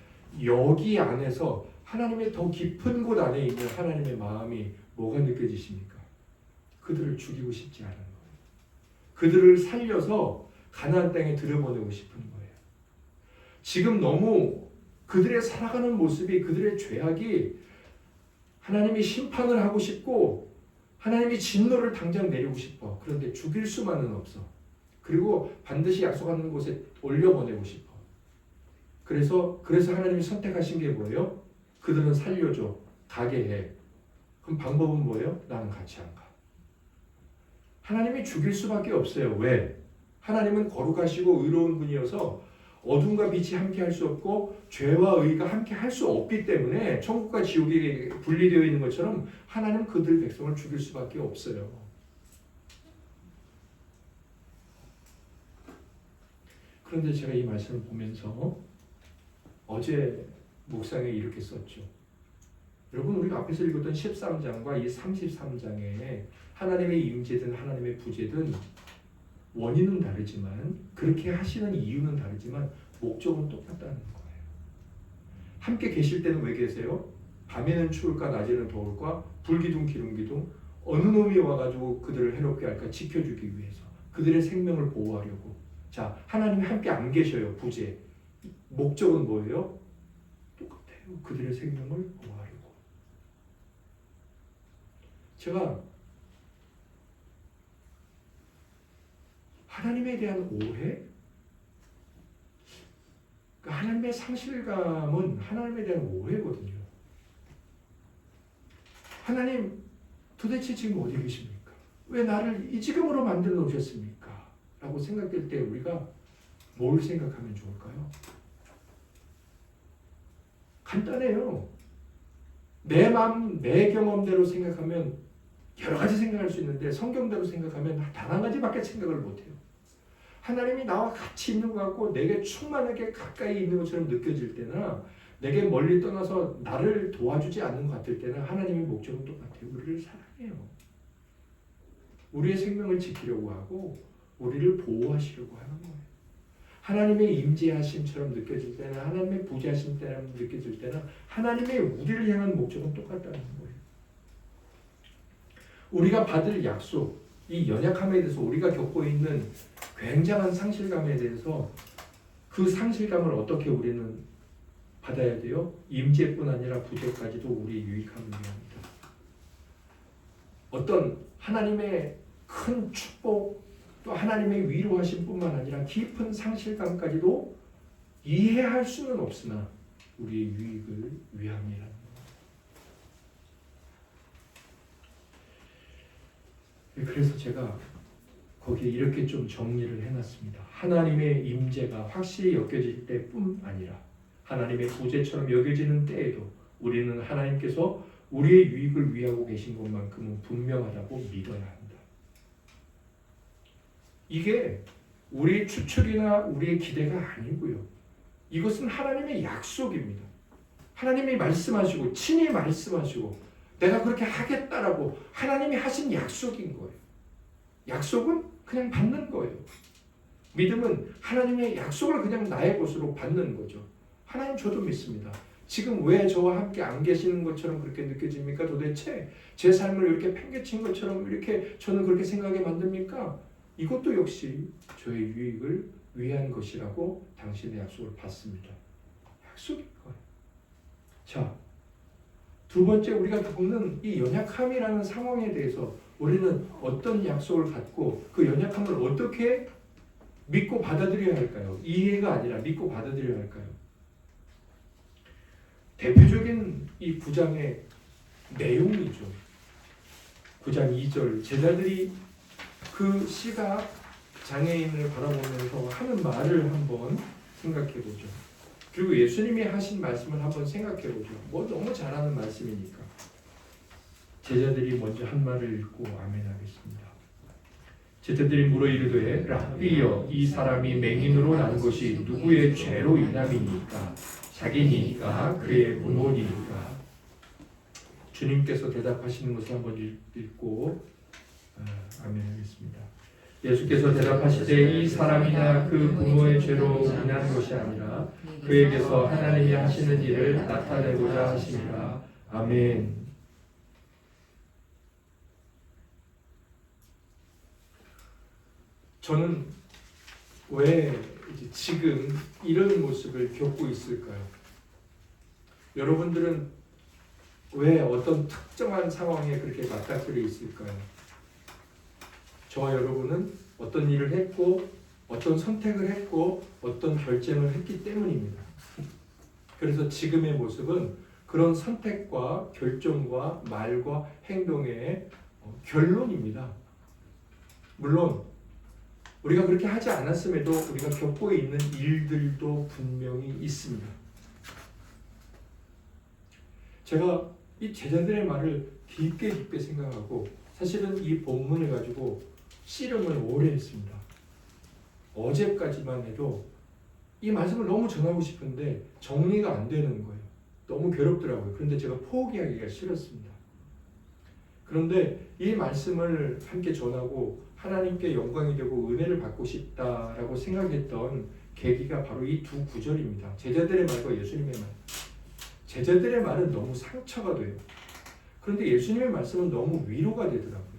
여기 안에서 하나님의 더 깊은 곳 안에 있는 하나님의 마음이 뭐가 느껴지십니까? 그들을 죽이고 싶지 않은 거예요. 그들을 살려서 가나안 땅에 들여보내고 싶은 거예요. 지금 너무 그들의 살아가는 모습이 그들의 죄악이 하나님이 심판을 하고 싶고 하나님이 진노를 당장 내리고 싶어. 그런데 죽일 수만은 없어. 그리고 반드시 약속하는 곳에 올려보내고 싶어. 그래서 하나님이 선택하신 게 뭐예요? 그들은 살려줘. 가게 해. 그럼 방법은 뭐예요? 나는 같이 안 가. 하나님이 죽일 수밖에 없어요. 왜? 하나님은 거룩하시고 의로운 분이어서 어둠과 빛이 함께 할 수 없고 죄와 의가 함께 할 수 없기 때문에 천국과 지옥이 분리되어 있는 것처럼 하나님은 그들 백성을 죽일 수밖에 없어요. 그런데 제가 이 말씀을 보면서 어제 묵상에 이렇게 썼죠. 여러분 우리가 앞에서 읽었던 13장과 이 33장에 하나님의 임재든 하나님의 부재든 원인은 다르지만 그렇게 하시는 이유는 다르지만 목적은 똑같다는 거예요. 함께 계실 때는 왜 계세요? 밤에는 추울까 낮에는 더울까 불기둥 기둥기둥 어느 놈이 와가지고 그들을 해롭게 할까 지켜주기 위해서 그들의 생명을 보호하려고. 자, 하나님이 함께 안 계셔요. 부재. 목적은 뭐예요? 똑같아요. 그들의 생명을 보호하려고. 제가 하나님에 대한 오해? 하나님의 상실감은 하나님에 대한 오해거든요. 하나님 도대체 지금 어디 계십니까? 왜 나를 이 지경으로 만들어 놓으셨습니까? 라고 생각될 때 우리가 뭘 생각하면 좋을까요? 간단해요. 내 마음, 내 경험대로 생각하면 여러 가지 생각할 수 있는데 성경대로 생각하면 단 한 가지밖에 생각을 못해요. 하나님이 나와 같이 있는 것 같고 내게 충만하게 가까이 있는 것처럼 느껴질 때나 내게 멀리 떠나서 나를 도와주지 않는 것 같을 때는 하나님의 목적은 똑같아요. 우리를 사랑해요. 우리의 생명을 지키려고 하고 우리를 보호하시려고 하는 거예요. 하나님의 임재하심처럼 느껴질 때는 하나님의 부재하심처럼 느껴질 때는 하나님의 우리를 향한 목적은 똑같다는 거예요. 우리가 받을 약속, 이 연약함에 대해서 우리가 겪고 있는 굉장한 상실감에 대해서 그 상실감을 어떻게 우리는 받아야 돼요? 임재뿐 아니라 부재까지도 우리 유익함을 위합니다. 어떤 하나님의 큰 축복 또 하나님의 위로하심 뿐만 아니라 깊은 상실감까지도 이해할 수는 없으나 우리의 유익을 위함이라는 거예요. 그래서 제가 거기에 이렇게 좀 정리를 해놨습니다. 하나님의 임재가 확실히 여겨질 때뿐 아니라 하나님의 부재처럼 여겨지는 때에도 우리는 하나님께서 우리의 유익을 위하고 계신 것만큼은 분명하다고 믿어야 합니다. 이게 우리의 추측이나 우리의 기대가 아니고요. 이것은 하나님의 약속입니다. 하나님이 말씀하시고 친히 말씀하시고 내가 그렇게 하겠다라고 하나님이 하신 약속인 거예요. 약속은 그냥 받는 거예요. 믿음은 하나님의 약속을 그냥 나의 것으로 받는 거죠. 하나님 저도 믿습니다. 지금 왜 저와 함께 안 계시는 것처럼 그렇게 느껴집니까? 도대체 제 삶을 이렇게 팽개친 것처럼 이렇게 저는 그렇게 생각하게 만듭니까? 이것도 역시 저의 유익을 위한 것이라고 당신의 약속을 받습니다. 약속인 거예요. 자, 두 번째 우리가 겪는 이 연약함이라는 상황에 대해서 우리는 어떤 약속을 갖고 그 연약함을 어떻게 믿고 받아들여야 할까요? 이해가 아니라 믿고 받아들여야 할까요? 대표적인 이 9장의 내용이죠. 9장 2절 제자들이 그 시각 장애인을 바라보면서 하는 말을 한번 생각해보죠. 그리고 예수님이 하신 말씀을 한번 생각해보죠. 뭐 너무 잘하는 말씀이니까. 제자들이 먼저 한 말을 읽고 아멘하겠습니다. 제자들이 물어 이르되 랍비여 이 사람이 맹인으로 난 것이 누구의 죄로 인함이니까 자기니까 그의 부모니까. 주님께서 대답하시는 것을 한번 읽고 아멘하겠습니다. 예수께서 대답하시되 이 사람이나 그 부모의 죄로 인한 것이 아니라 그에게서 하나님이 하시는 일을 나타내고자 하심이라. 아멘. 저는 왜 지금 이런 모습을 겪고 있을까요? 여러분들은 왜 어떤 특정한 상황에 그렇게 맞닥뜨려 있을까요? 저와 여러분은 어떤 일을 했고 어떤 선택을 했고 어떤 결정을 했기 때문입니다. 그래서 지금의 모습은 그런 선택과 결정과 말과 행동의 결론입니다. 물론 우리가 그렇게 하지 않았음에도 우리가 겪고 있는 일들도 분명히 있습니다. 제가 이 제자들의 말을 깊게 생각하고 사실은 이 본문을 가지고 씨름을 오래 했습니다. 어제까지만 해도 이 말씀을 너무 전하고 싶은데 정리가 안 되는 거예요. 너무 괴롭더라고요. 그런데 제가 포기하기가 싫었습니다. 그런데 이 말씀을 함께 전하고 하나님께 영광이 되고 은혜를 받고 싶다라고 생각했던 계기가 바로 이 두 구절입니다. 제자들의 말과 예수님의 말. 제자들의 말은 너무 상처가 돼요. 그런데 예수님의 말씀은 너무 위로가 되더라고요.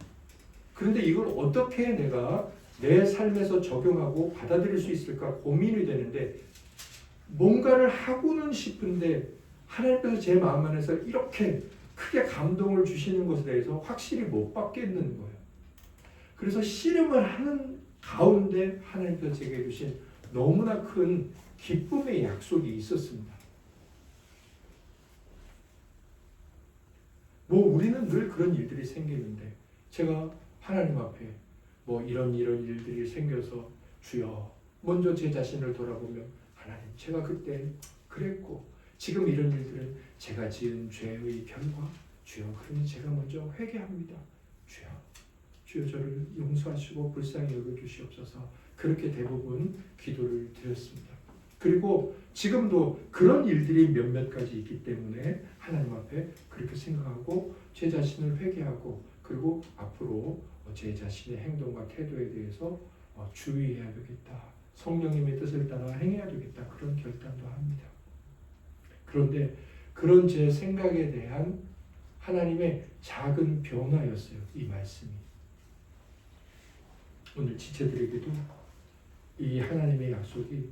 그런데 이걸 어떻게 내가 내 삶에서 적용하고 받아들일 수 있을까 고민이 되는데 뭔가를 하고는 싶은데 하나님께서 제 마음 안에서 이렇게 크게 감동을 주시는 것에 대해서 확실히 못 받겠는 거예요. 그래서 씨름을 하는 가운데 하나님께서 제게 주신 너무나 큰 기쁨의 약속이 있었습니다. 우리는 늘 그런 일들이 생기는데 제가 하나님 앞에 이런 일들이 생겨서 주여 먼저 제 자신을 돌아보며 하나님 제가 그때 그랬고 지금 이런 일들은 제가 지은 죄의 결과 주여 그러니 제가 먼저 회개합니다. 주여 저를 용서하시고 불쌍히 여겨주시옵소서. 그렇게 대부분 기도를 드렸습니다. 그리고 지금도 그런 일들이 몇몇 가지 있기 때문에 하나님 앞에 그렇게 생각하고 제 자신을 회개하고 그리고 앞으로 제 자신의 행동과 태도에 대해서 주의해야 되겠다. 성령님의 뜻을 따라 행해야 되겠다. 그런 결단도 합니다. 그런데 그런 제 생각에 대한 하나님의 작은 변화였어요. 이 말씀이. 오늘 지체들에게도 이 하나님의 약속이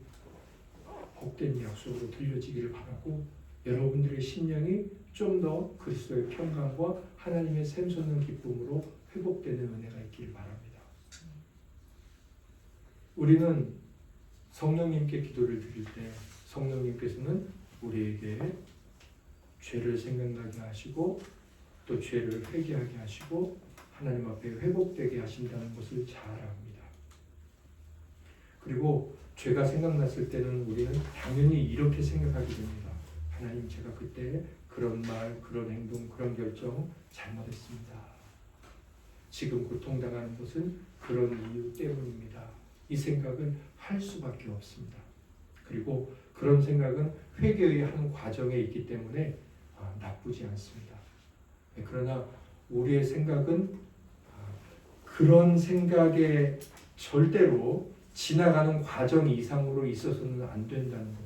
복된 약속으로 들려지기를 바라고 여러분들의 심령이 좀 더 그리스도의 평강과 하나님의 샘솟는 기쁨으로 회복되는 은혜가 있기를 바랍니다. 우리는 성령님께 기도를 드릴 때 성령님께서는 우리에게 죄를 생각나게 하시고 또 죄를 회개하게 하시고 하나님 앞에 회복되게 하신다는 것을 잘 압니다. 그리고 죄가 생각났을 때는 우리는 당연히 이렇게 생각하게 됩니다. 하나님 제가 그때 그런 말, 그런 행동, 그런 결정 잘못했습니다. 지금 고통당하는 것은 그런 이유 때문입니다. 이 생각을 할 수밖에 없습니다. 그리고 그런 생각은 회개의 한 과정에 있기 때문에 나쁘지 않습니다. 그러나 우리의 생각은 그런 생각에 절대로 지나가는 과정 이상으로 있어서는 안 된다는 겁니다.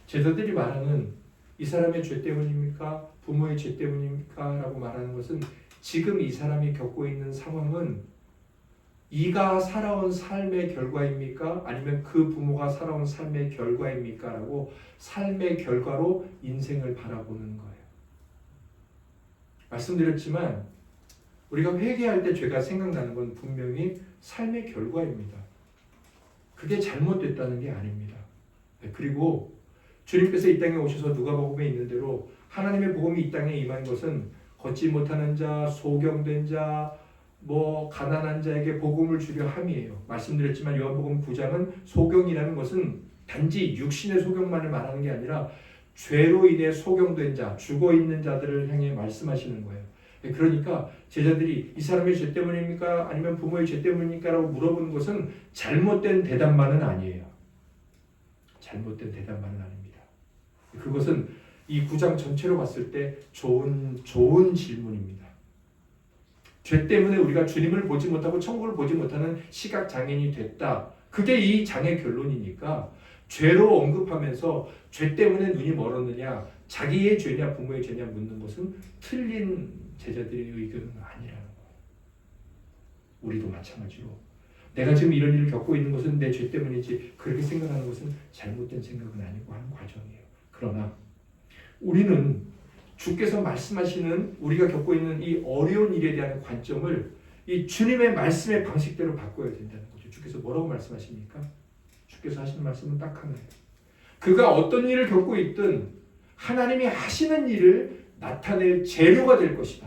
제자들이 말하는 이 사람의 죄 때문입니까? 부모의 죄 때문입니까? 라고 말하는 것은 지금 이 사람이 겪고 있는 상황은 이가 살아온 삶의 결과입니까? 아니면 그 부모가 살아온 삶의 결과입니까? 라고 삶의 결과로 인생을 바라보는 거예요. 말씀드렸지만 우리가 회개할 때 죄가 생각나는 건 분명히 삶의 결과입니다. 그게 잘못됐다는 게 아닙니다. 그리고 주님께서 이 땅에 오셔서 누가복음에 있는 대로 하나님의 복음이 이 땅에 임한 것은 걷지 못하는 자, 소경된 자, 가난한 자에게 복음을 주려 함이에요. 말씀드렸지만 요한복음 9장은 소경이라는 것은 단지 육신의 소경만을 말하는 게 아니라 죄로 인해 소경된 자, 죽어있는 자들을 향해 말씀하시는 거예요. 그러니까 제자들이 이 사람의 죄 때문입니까? 아니면 부모의 죄 때문입니까? 라고 물어보는 것은 잘못된 대답만은 아니에요. 잘못된 대답만은 아닙니다. 그것은 이 9장 전체로 봤을 때 좋은 질문입니다. 죄 때문에 우리가 주님을 보지 못하고 천국을 보지 못하는 시각장애인이 됐다. 그게 이 장의 결론이니까 죄로 언급하면서 죄 때문에 눈이 멀었느냐, 자기의 죄냐 부모의 죄냐 묻는 것은 틀린 제자들의 의견은 아니라는 거예요. 우리도 마찬가지로 내가 지금 이런 일을 겪고 있는 것은 내 죄 때문이지 그렇게 생각하는 것은 잘못된 생각은 아니고 하는 과정이에요. 그러나 우리는 주께서 말씀하시는 우리가 겪고 있는 이 어려운 일에 대한 관점을 이 주님의 말씀의 방식대로 바꿔야 된다는 거죠. 주께서 뭐라고 말씀하십니까? 주께서 하시는 말씀은 딱 하나예요. 그가 어떤 일을 겪고 있든 하나님이 하시는 일을 나타낼 재료가 될 것이다.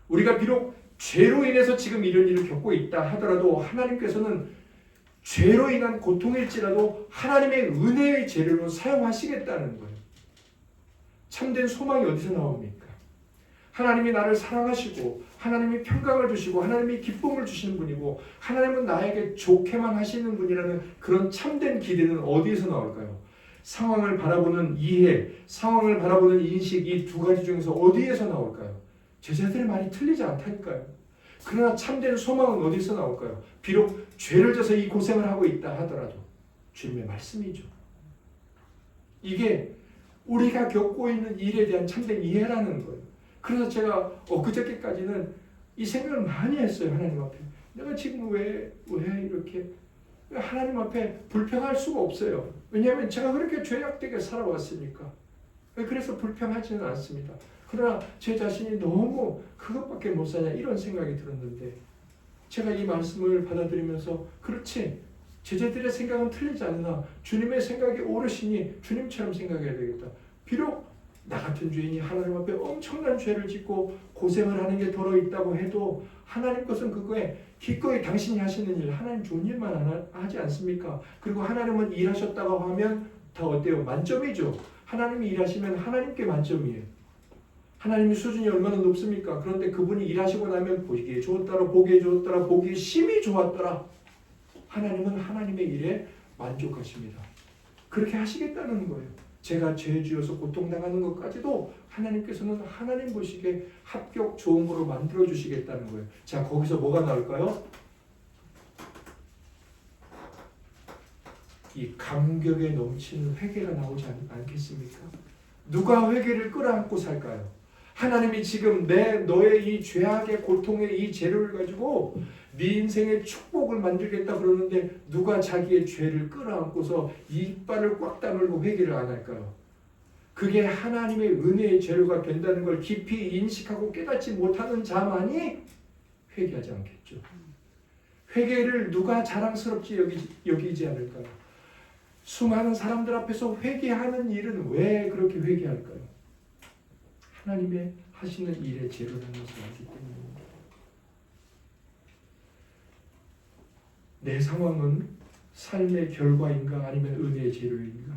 우리가 비록 죄로 인해서 지금 이런 일을 겪고 있다 하더라도 하나님께서는 죄로 인한 고통일지라도 하나님의 은혜의 재료로 사용하시겠다는 거예요. 참된 소망이 어디서 나옵니까? 하나님이 나를 사랑하시고 하나님이 평강을 주시고 하나님이 기쁨을 주시는 분이고 하나님은 나에게 좋게만 하시는 분이라는 그런 참된 기대는 어디에서 나올까요? 상황을 바라보는 이해, 상황을 바라보는 인식, 이 두 가지 중에서 어디에서 나올까요? 제자들의 말이 틀리지 않다니까요. 그러나 참된 소망은 어디서 나올까요? 비록 죄를 져서 이 고생을 하고 있다 하더라도 주님의 말씀이죠. 이게 우리가 겪고 있는 일에 대한 참된 이해라는 거예요. 그래서 제가 엊그저께까지는 이 생각을 많이 했어요. 하나님 앞에. 내가 지금 왜 이렇게 하나님 앞에 불평할 수가 없어요. 왜냐하면 제가 그렇게 죄악되게 살아왔으니까. 그래서 불평하지는 않습니다. 그러나 제 자신이 너무 그것밖에 못 사냐 이런 생각이 들었는데 제가 이 말씀을 받아들이면서 그렇지 제자들의 생각은 틀리지 않으나 주님의 생각이 옳으시니 주님처럼 생각해야 되겠다. 비록 나 같은 죄인이 하나님 앞에 엄청난 죄를 짓고 고생을 하는 게 더러 있다고 해도 하나님 것은 그거에 기꺼이 당신이 하시는 일 하나님 좋은 일만 하지 않습니까? 그리고 하나님은 일하셨다고 하면 다 어때요? 만점이죠. 하나님이 일하시면 하나님께 만점이에요. 하나님의 수준이 얼마나 높습니까? 그런데 그분이 일하시고 나면 보기에 좋았더라, 보기에 좋았더라, 보기에 심히 좋았더라. 하나님은 하나님의 일에 만족하십니다. 그렇게 하시겠다는 거예요. 제가 죄 지어서 고통당하는 것까지도 하나님께서는 하나님 보시기에 합격 좋은 거로 만들어 주시겠다는 거예요. 자, 거기서 뭐가 나올까요? 이 감격에 넘치는 회개가 나오지 않겠습니까? 누가 회개를 끌어안고 살까요? 하나님이 지금 너의 이 죄악의 고통의 이 재료를 가지고 네 인생의 축복을 만들겠다 그러는데 누가 자기의 죄를 끌어안고서 이빨을 꽉 다물고 회개를 안 할까요? 그게 하나님의 은혜의 재료가 된다는 걸 깊이 인식하고 깨닫지 못하는 자만이 회개하지 않겠죠. 회개를 누가 자랑스럽지 여기지 않을까요? 수많은 사람들 앞에서 회개하는 일은 왜 그렇게 회개할까요? 하나님의 하시는 일의 재료라는 것을 알기 때문입니다. 내 상황은 삶의 결과인가 아니면 은혜의 재료인가?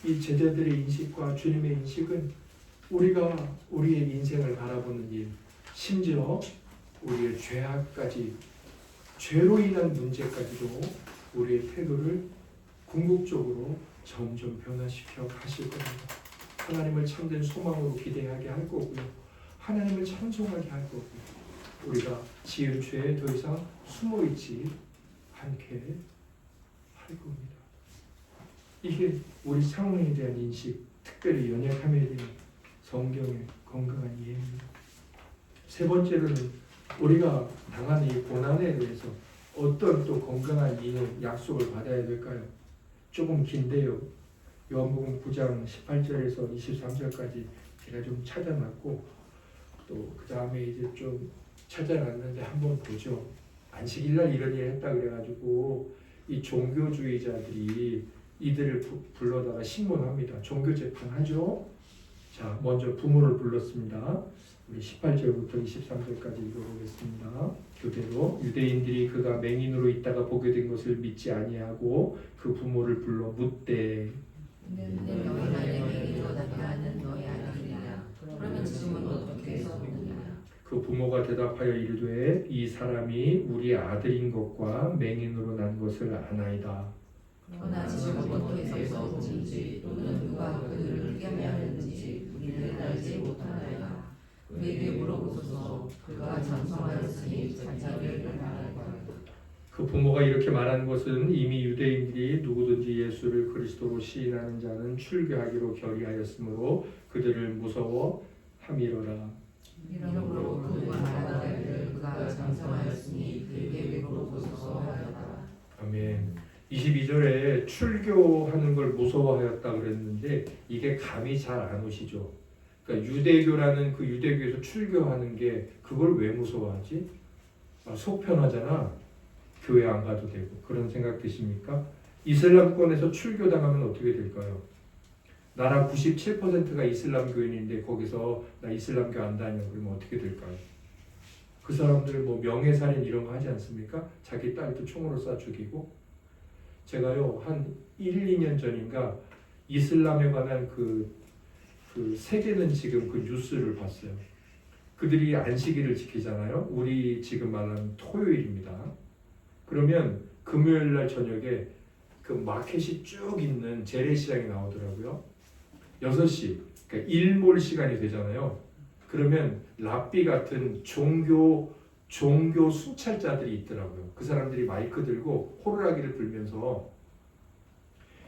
이 제자들의 인식과 주님의 인식은 우리가 우리의 인생을 바라보는 일, 심지어 우리의 죄악까지, 죄로 인한 문제까지도 우리의 태도를 궁극적으로 점점 변화시켜 가실 겁니다. 하나님을 참된 소망으로 기대하게 할 거고요. 하나님을 찬송하게 할 거고요. 우리가 지은 죄에 더 이상 숨어있지 않게 할 겁니다. 이게 우리 상황에 대한 인식, 특별히 연약함에 대한 성경의 건강한 이해입니다. 세 번째로는 우리가 당하는 이 고난에 대해서 어떤 또 건강한 이해, 약속을 받아야 될까요? 조금 긴데요. 요한복음 9장 18절에서 23절까지 제가 좀 찾아놨고 또 그 다음에 이제 좀 찾아놨는데 한번 보죠. 안식일날 이런 일 했다 그래가지고 이 종교주의자들이 이들을 불러다가 신문합니다. 종교 재판하죠. 자, 먼저 부모를 불렀습니다. 우리 18절부터 23절까지 읽어보겠습니다. 교대로 유대인들이 그가 맹인으로 있다가 보게 된 것을 믿지 아니하고 그 부모를 불러 묻되 너희 만약에 맹인으로 나타나는 너희 아들이냐? 그러면 지금은 어떻게 해서 묻느냐? 그 부모가 대답하여 이르되 이 사람이 우리 아들인 것과 맹인으로 난 것을 아나이다. 그러나 지금 어떻게 해서 묻는지 또는 누가 그들을 듣게 하였는지 우리는 알지 못하나이다. 그에게 물어보소서. 그가 장성하였으니 자기를 말하라. 그 부모가 이렇게 말하는 것은 이미 유대인들이 누구든지 예수를 그리스도로 시인하는 자는 출교하기로 결의하였으므로 그들을 무서워함이로라. 이러므로 그가 말하기를 그가 장성하였으니 그에게 물어보소서 하였다. 아멘. 22절에 출교하는 걸 무서워하였다 그랬는데 이게 감이 잘 안 오시죠. 그러니까 유대교라는 그 유대교에서 출교하는 게 그걸 왜 무서워하지? 속 편하잖아. 교회 안 가도 되고 그런 생각 드십니까? 이슬람권에서 출교당하면 어떻게 될까요? 나라 97%가 이슬람교인인데 거기서 나 이슬람교 안 다녀 그러면 어떻게 될까요? 그 사람들 뭐 명예살인 이런 거 하지 않습니까? 자기 딸도 총으로 쏴 죽이고. 제가요 한 1, 2년 전인가 이슬람에 관한 그 세계는 지금 그 뉴스를 봤어요. 그들이 안식일을 지키잖아요. 우리 지금 말하는 토요일입니다. 그러면 금요일 날 저녁에 그 마켓이 쭉 있는 재래시장이 나오더라고요. 6시, 그러니까 일몰 시간이 되잖아요. 그러면 랍비 같은 종교 순찰자들이 있더라고요. 그 사람들이 마이크 들고 호루라기를 불면서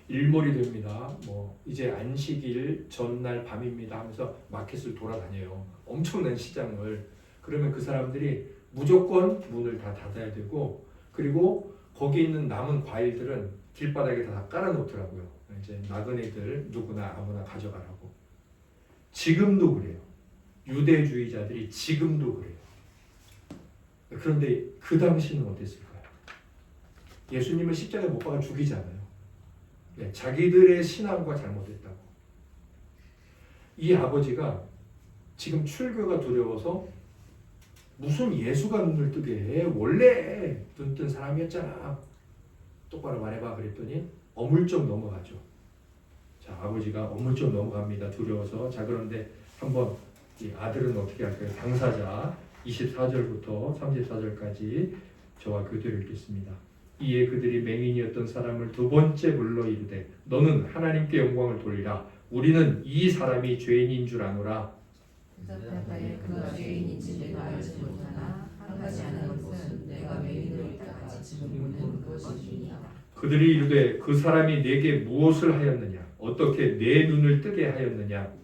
일몰이 됩니다. 뭐 이제 안식일 전날 밤입니다 하면서 마켓을 돌아다녀요. 엄청난 시장을. 그러면 그 사람들이 무조건 문을 다 닫아야 되고, 그리고 거기 있는 남은 과일들은 길바닥에 다 깔아놓더라고요. 이제 나그네들 누구나 아무나 가져가라고. 지금도 그래요. 유대주의자들이 지금도 그래요. 그런데 그 당시는 어땠을까요? 예수님을 십자가에 못 박아 죽이잖아요. 네, 자기들의 신앙과 잘못했다고. 이 아버지가 지금 출교가 두려워서 무슨 예수가 눈을 뜨게 해? 원래 눈 뜬 사람이었잖아. 똑바로 말해봐 그랬더니 어물쩍 넘어가죠. 자, 아버지가 어물쩍 넘어갑니다. 두려워서. 자, 그런데 한번 이 아들은 어떻게 할까요? 당사자 24절부터 34절까지 저와 교대를 읽겠습니다. 이에 그들이 맹인이었던 사람을 두 번째 불러 이르되 너는 하나님께 영광을 돌리라. 우리는 이 사람이 죄인인 줄 아노라. 대답하여 그가 죄인인지 내가 알지 못하나 한 가지 아는 것은 내가 맹인으로 있다가 지금 보는 것이니라. 그들이 이르되 그 사람이 내게 무엇을 하였느냐? 어떻게 내 눈을 뜨게 하였느냐?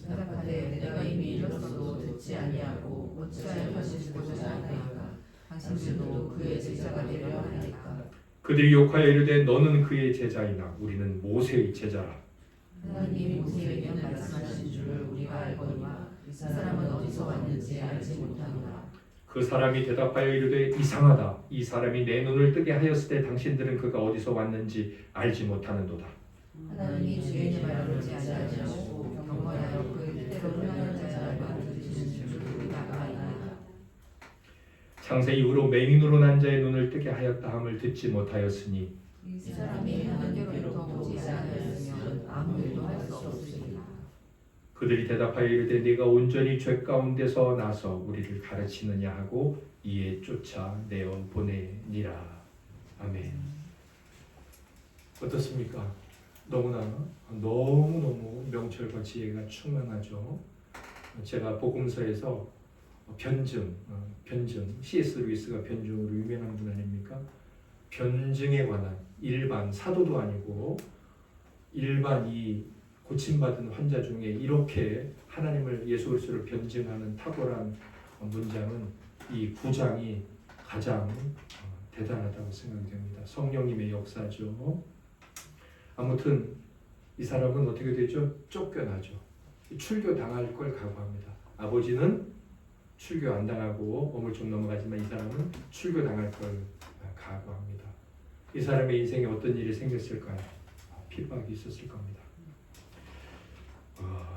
대답하되 내가 이미 일렀어도 듣지 아니하고 어찌하여 다시 보지 않으리까. 당신들도 그의 제자가 되려 하나이까. 그들이 욕하여 이르되 너는 그의 제자이나 우리는 모세의 제자라. 하나님이 모세에게 말씀하신 줄을 우리가 알거니와 이 사람은 어디서 왔는지 알지 못하노라. 그 사람이 대답하여 이르되 이상하다. 이 사람이 내 눈을 뜨게 하였을 때 당신들은 그가 어디서 왔는지 알지 못하는도다. 하나님이 죄인의 말을 듣지 아니하시고 경건하여 그의 뜻대로 행하는 자를 만드시는 줄 우리가 알나이다. 창세 이후로 맹인으로 난 자의 눈을 뜨게 하였다 함을 듣지 못하였으니 이 사람이 하나님께로부터 오지 아니하였으면 아무 일도 할 수 없으리라. 그들이 대답하여 이르되 네가 온전히 죄 가운데서 나서 우리를 가르치느냐 하고 이에 쫓아내어 보내니라. 아멘. 어떻습니까? 너무너무 명철과 지혜가 충만하죠. 제가 복음서에서 변증, C.S. 루이스가 변증으로 유명한 분 아닙니까? 변증에 관한 일반 사도도 아니고 일반 이 고침받은 환자 중에 이렇게 하나님을 예수 그리스도를 변증하는 탁월한 문장은 이 9장이 가장 대단하다고 생각이 됩니다. 성령님의 역사죠. 아무튼 이 사람은 어떻게 되죠? 쫓겨나죠. 출교 당할 걸 각오합니다. 아버지는 출교 안 당하고 어물쩍 넘어가지만 이 사람은 출교 당할 걸 각오합니다. 이 사람의 인생에 어떤 일이 생겼을까요? 핍박이 있었을 겁니다.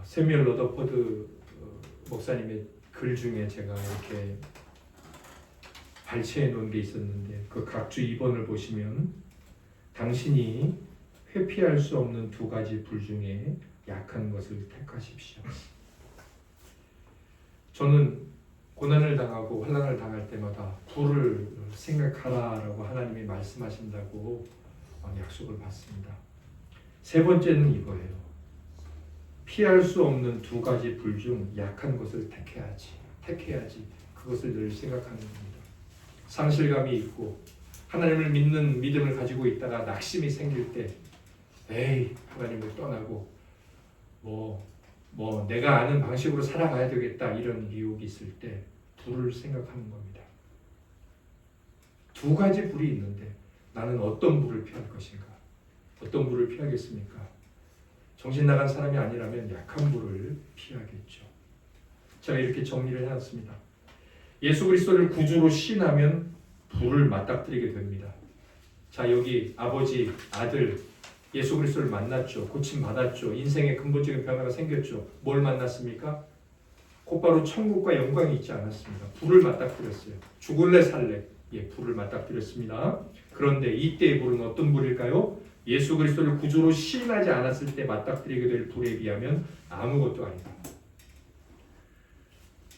세뮤얼 러더포드 목사님의 글 중에 제가 이렇게 발췌해 놓은 게 있었는데 그 각주 2번을 보시면 당신이 회피할 수 없는 두 가지 불 중에 약한 것을 택하십시오. 저는 고난을 당하고 환난을 당할 때마다 불을 생각하라라고 하나님이 말씀하신다고 약속을 받습니다. 세 번째는 이거예요. 피할 수 없는 두 가지 불 중 약한 것을 택해야지. 그것을 늘 생각하는 겁니다. 상실감이 있고 하나님을 믿는 믿음을 가지고 있다가 낙심이 생길 때 에이 하나님을 떠나고 뭐 내가 아는 방식으로 살아가야 되겠다 이런 유혹이 있을 때 불을 생각하는 겁니다. 두 가지 불이 있는데 나는 어떤 불을 피할 것인가? 어떤 불을 피하겠습니까? 정신 나간 사람이 아니라면 약한 불을 피하겠죠. 제가 이렇게 정리를 해놨습니다. 예수 그리스도를 구주로 신하면 불을 맞닥뜨리게 됩니다. 자, 여기 아버지, 아들, 예수 그리스도를 만났죠. 고침받았죠. 인생의 근본적인 변화가 생겼죠. 뭘 만났습니까? 곧바로 천국과 영광이 있지 않았습니다. 불을 맞닥뜨렸어요. 죽을래 살래? 불을 맞닥뜨렸습니다. 그런데 이때의 불은 어떤 불일까요? 예수 그리스도를 구주로 시인하지 않았을 때 맞닥뜨리게 될 불에 비하면 아무것도 아니다.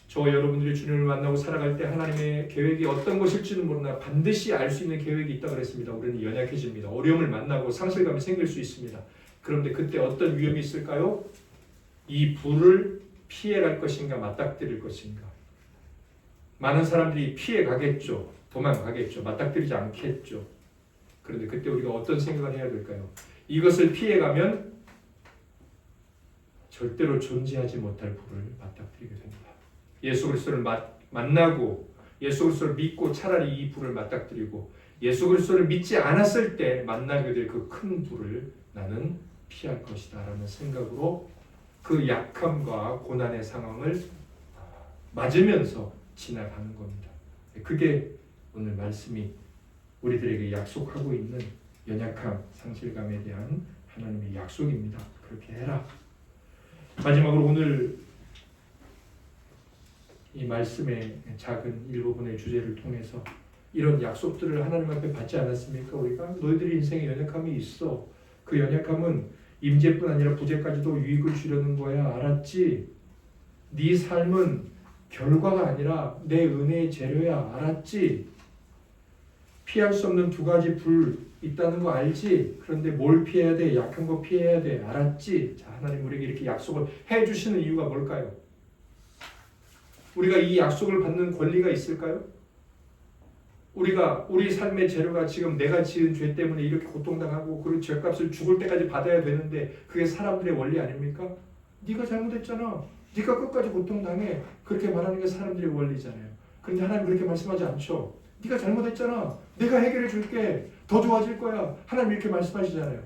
저와 여러분들이 주님을 만나고 살아갈 때 하나님의 계획이 어떤 것일지는 모르나 반드시 알 수 있는 계획이 있다고 그랬습니다. 우리는 연약해집니다. 어려움을 만나고 상실감이 생길 수 있습니다. 그런데 그때 어떤 위험이 있을까요? 이 불을 피해갈 것인가 맞닥뜨릴 것인가. 많은 사람들이 피해가겠죠. 도망가겠죠. 맞닥뜨리지 않겠죠. 그런데 그때 우리가 어떤 생각을 해야 될까요? 이것을 피해가면 절대로 존재하지 못할 불을 맞닥뜨리게 됩니다. 예수 그리스도를 만나고 예수 그리스도를 믿고 차라리 이 불을 맞닥뜨리고 예수 그리스도를 믿지 않았을 때 만나게 될 그 큰 불을 나는 피할 것이다 라는 생각으로 그 약함과 고난의 상황을 맞으면서 지나가는 겁니다. 그게 오늘 말씀이 우리들에게 약속하고 있는 연약함, 상실감에 대한 하나님의 약속입니다. 그렇게 해라. 마지막으로 오늘 이 말씀의 작은 일부분의 주제를 통해서 이런 약속들을 하나님 앞에 받지 않았습니까? 우리가 너희들이 인생에 연약함이 있어. 그 연약함은 임재뿐 아니라 부재까지도 유익을 주려는 거야. 알았지? 네 삶은 결과가 아니라 내 은혜의 재료야. 알았지? 피할 수 없는 두 가지 불 있다는 거 알지? 그런데 뭘 피해야 돼? 약한 거 피해야 돼. 알았지? 자, 하나님 우리에게 이렇게 약속을 해주시는 이유가 뭘까요? 우리가 이 약속을 받는 권리가 있을까요? 우리 삶의 재료가 지금 내가 지은 죄 때문에 이렇게 고통당하고 그리고 죄값을 죽을 때까지 받아야 되는데 그게 사람들의 원리 아닙니까? 네가 잘못했잖아. 네가 끝까지 고통당해. 그렇게 말하는 게 사람들의 원리잖아요. 그런데 하나님 그렇게 말씀하지 않죠. 네가 잘못했잖아. 내가 해결해 줄게. 더 좋아질 거야. 하나님 이렇게 말씀하시잖아요.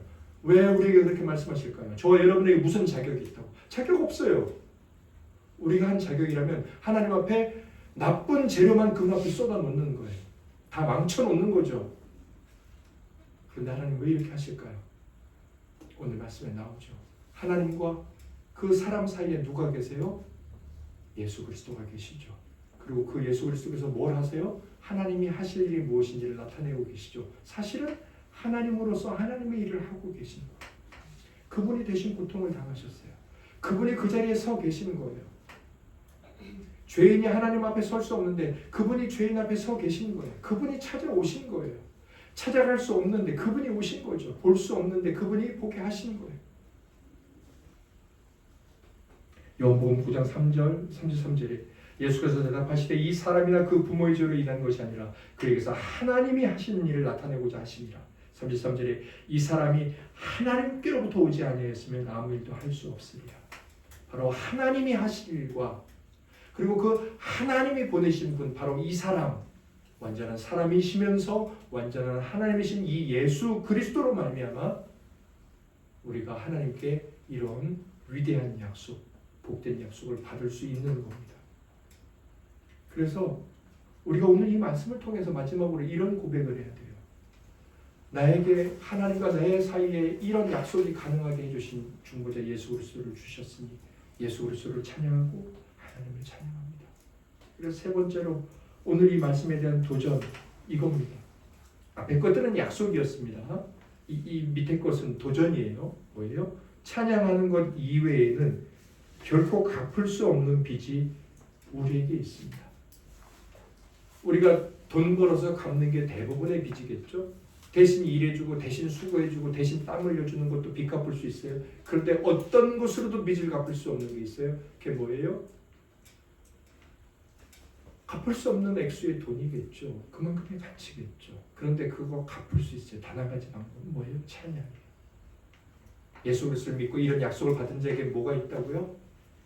왜 우리에게 그렇게 말씀하실까요? 저와 여러분에게 무슨 자격이 있다고? 자격 없어요. 우리가 한 자격이라면 하나님 앞에 나쁜 재료만 그 앞에 쏟아놓는 거예요. 다 망쳐놓는 거죠. 그런데 하나님 왜 이렇게 하실까요? 오늘 말씀에 나오죠. 하나님과 그 사람 사이에 누가 계세요? 예수 그리스도가 계시죠. 그리고 그 예수 그리스도께서 뭘 하세요? 하나님이 하실 일이 무엇인지를 나타내고 계시죠. 사실은 하나님으로서 하나님의 일을 하고 계신 거예요. 그분이 대신 고통을 당하셨어요. 그분이 그 자리에 서 계시는 거예요. 죄인이 하나님 앞에 설 수 없는데 그분이 죄인 앞에 서 계시는 거예요. 그분이 찾아오신 거예요. 찾아갈 수 없는데 그분이 오신 거죠. 볼 수 없는데 그분이 보게 하신 거예요. 요한복음 9장 3절 33절에 예수께서 대답하시되 이 사람이나 그 부모의 죄로 인한 것이 아니라 그에게서 하나님이 하시는 일을 나타내고자 하심이라. 33절에 이 사람이 하나님께로부터 오지 아니하였으면 아무 일도 할 수 없으리라. 바로 하나님이 하실 일과 그리고 그 하나님이 보내신 분 바로 이 사람 완전한 사람이시면서 완전한 하나님이신 이 예수 그리스도로 말미암아 우리가 하나님께 이런 위대한 약속, 복된 약속을 받을 수 있는 겁니다. 그래서 우리가 오늘 이 말씀을 통해서 마지막으로 이런 고백을 해야 돼요. 나에게 하나님과 내 사이에 이런 약속이 가능하게 해주신 중보자 예수 그리스도를 주셨으니 예수 그리스도를 찬양하고 하나님을 찬양합니다. 그래서 세 번째로 오늘 이 말씀에 대한 도전 이겁니다. 앞에 것들은 약속이었습니다. 이 밑에 것은 도전이에요. 뭐예요? 찬양하는 것 이외에는 결코 갚을 수 없는 빚이 우리에게 있습니다. 우리가 돈 벌어서 갚는 게 대부분의 빚이겠죠. 대신 일해주고 대신 수고해주고 대신 땀 흘려주는 것도 빚 갚을 수 있어요. 그런데 어떤 것으로도 빚을 갚을 수 없는 게 있어요. 그게 뭐예요? 갚을 수 없는 액수의 돈이겠죠. 그만큼의 가치겠죠. 그런데 그거 갚을 수 있어요. 단 한 가지 방법은 뭐예요? 찬양이에요. 예수 그리스도를 믿고 이런 약속을 받은 자에게 뭐가 있다고요?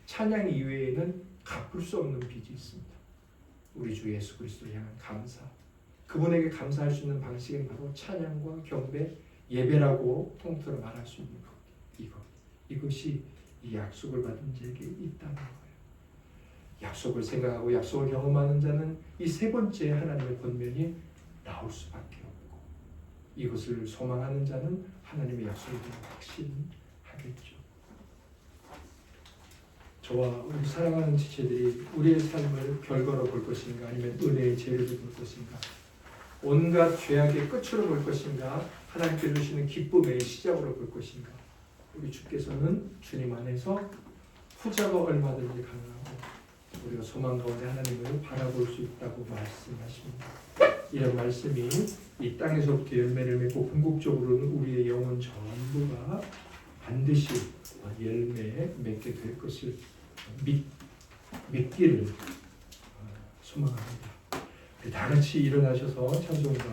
찬양 이외에는 갚을 수 없는 빚이 있습니다. 우리 주 예수 그리스도를 향한 감사. 그분에게 감사할 수 있는 방식은 바로 찬양과 경배, 예배라고 통틀어 말할 수 있는 것. 이것이 이 약속을 받은 자에게 있다는 거예요. 약속을 생각하고 약속을 경험하는 자는 이 세 번째 하나님의 권면이 나올 수밖에 없고 이것을 소망하는 자는 하나님의 약속에 대해 확신하겠죠. 저와 우리 사랑하는 지체들이 우리의 삶을 결과로 볼 것인가 아니면 은혜의 재료로 볼 것인가 온갖 죄악의 끝으로 볼 것인가 하나님께 주시는 기쁨의 시작으로 볼 것인가 우리 주께서는 주님 안에서 후자가 얼마든지 가능하고 우리가 소망 가운데 하나님을 바라볼 수 있다고 말씀하십니다. 이런 말씀이 이 땅에서부터 열매를 맺고 궁극적으로는 우리의 영혼 전부가 반드시 열매 맺게 될 것을 믿기를 소망합니다. 다 같이 일어나셔서 찬송가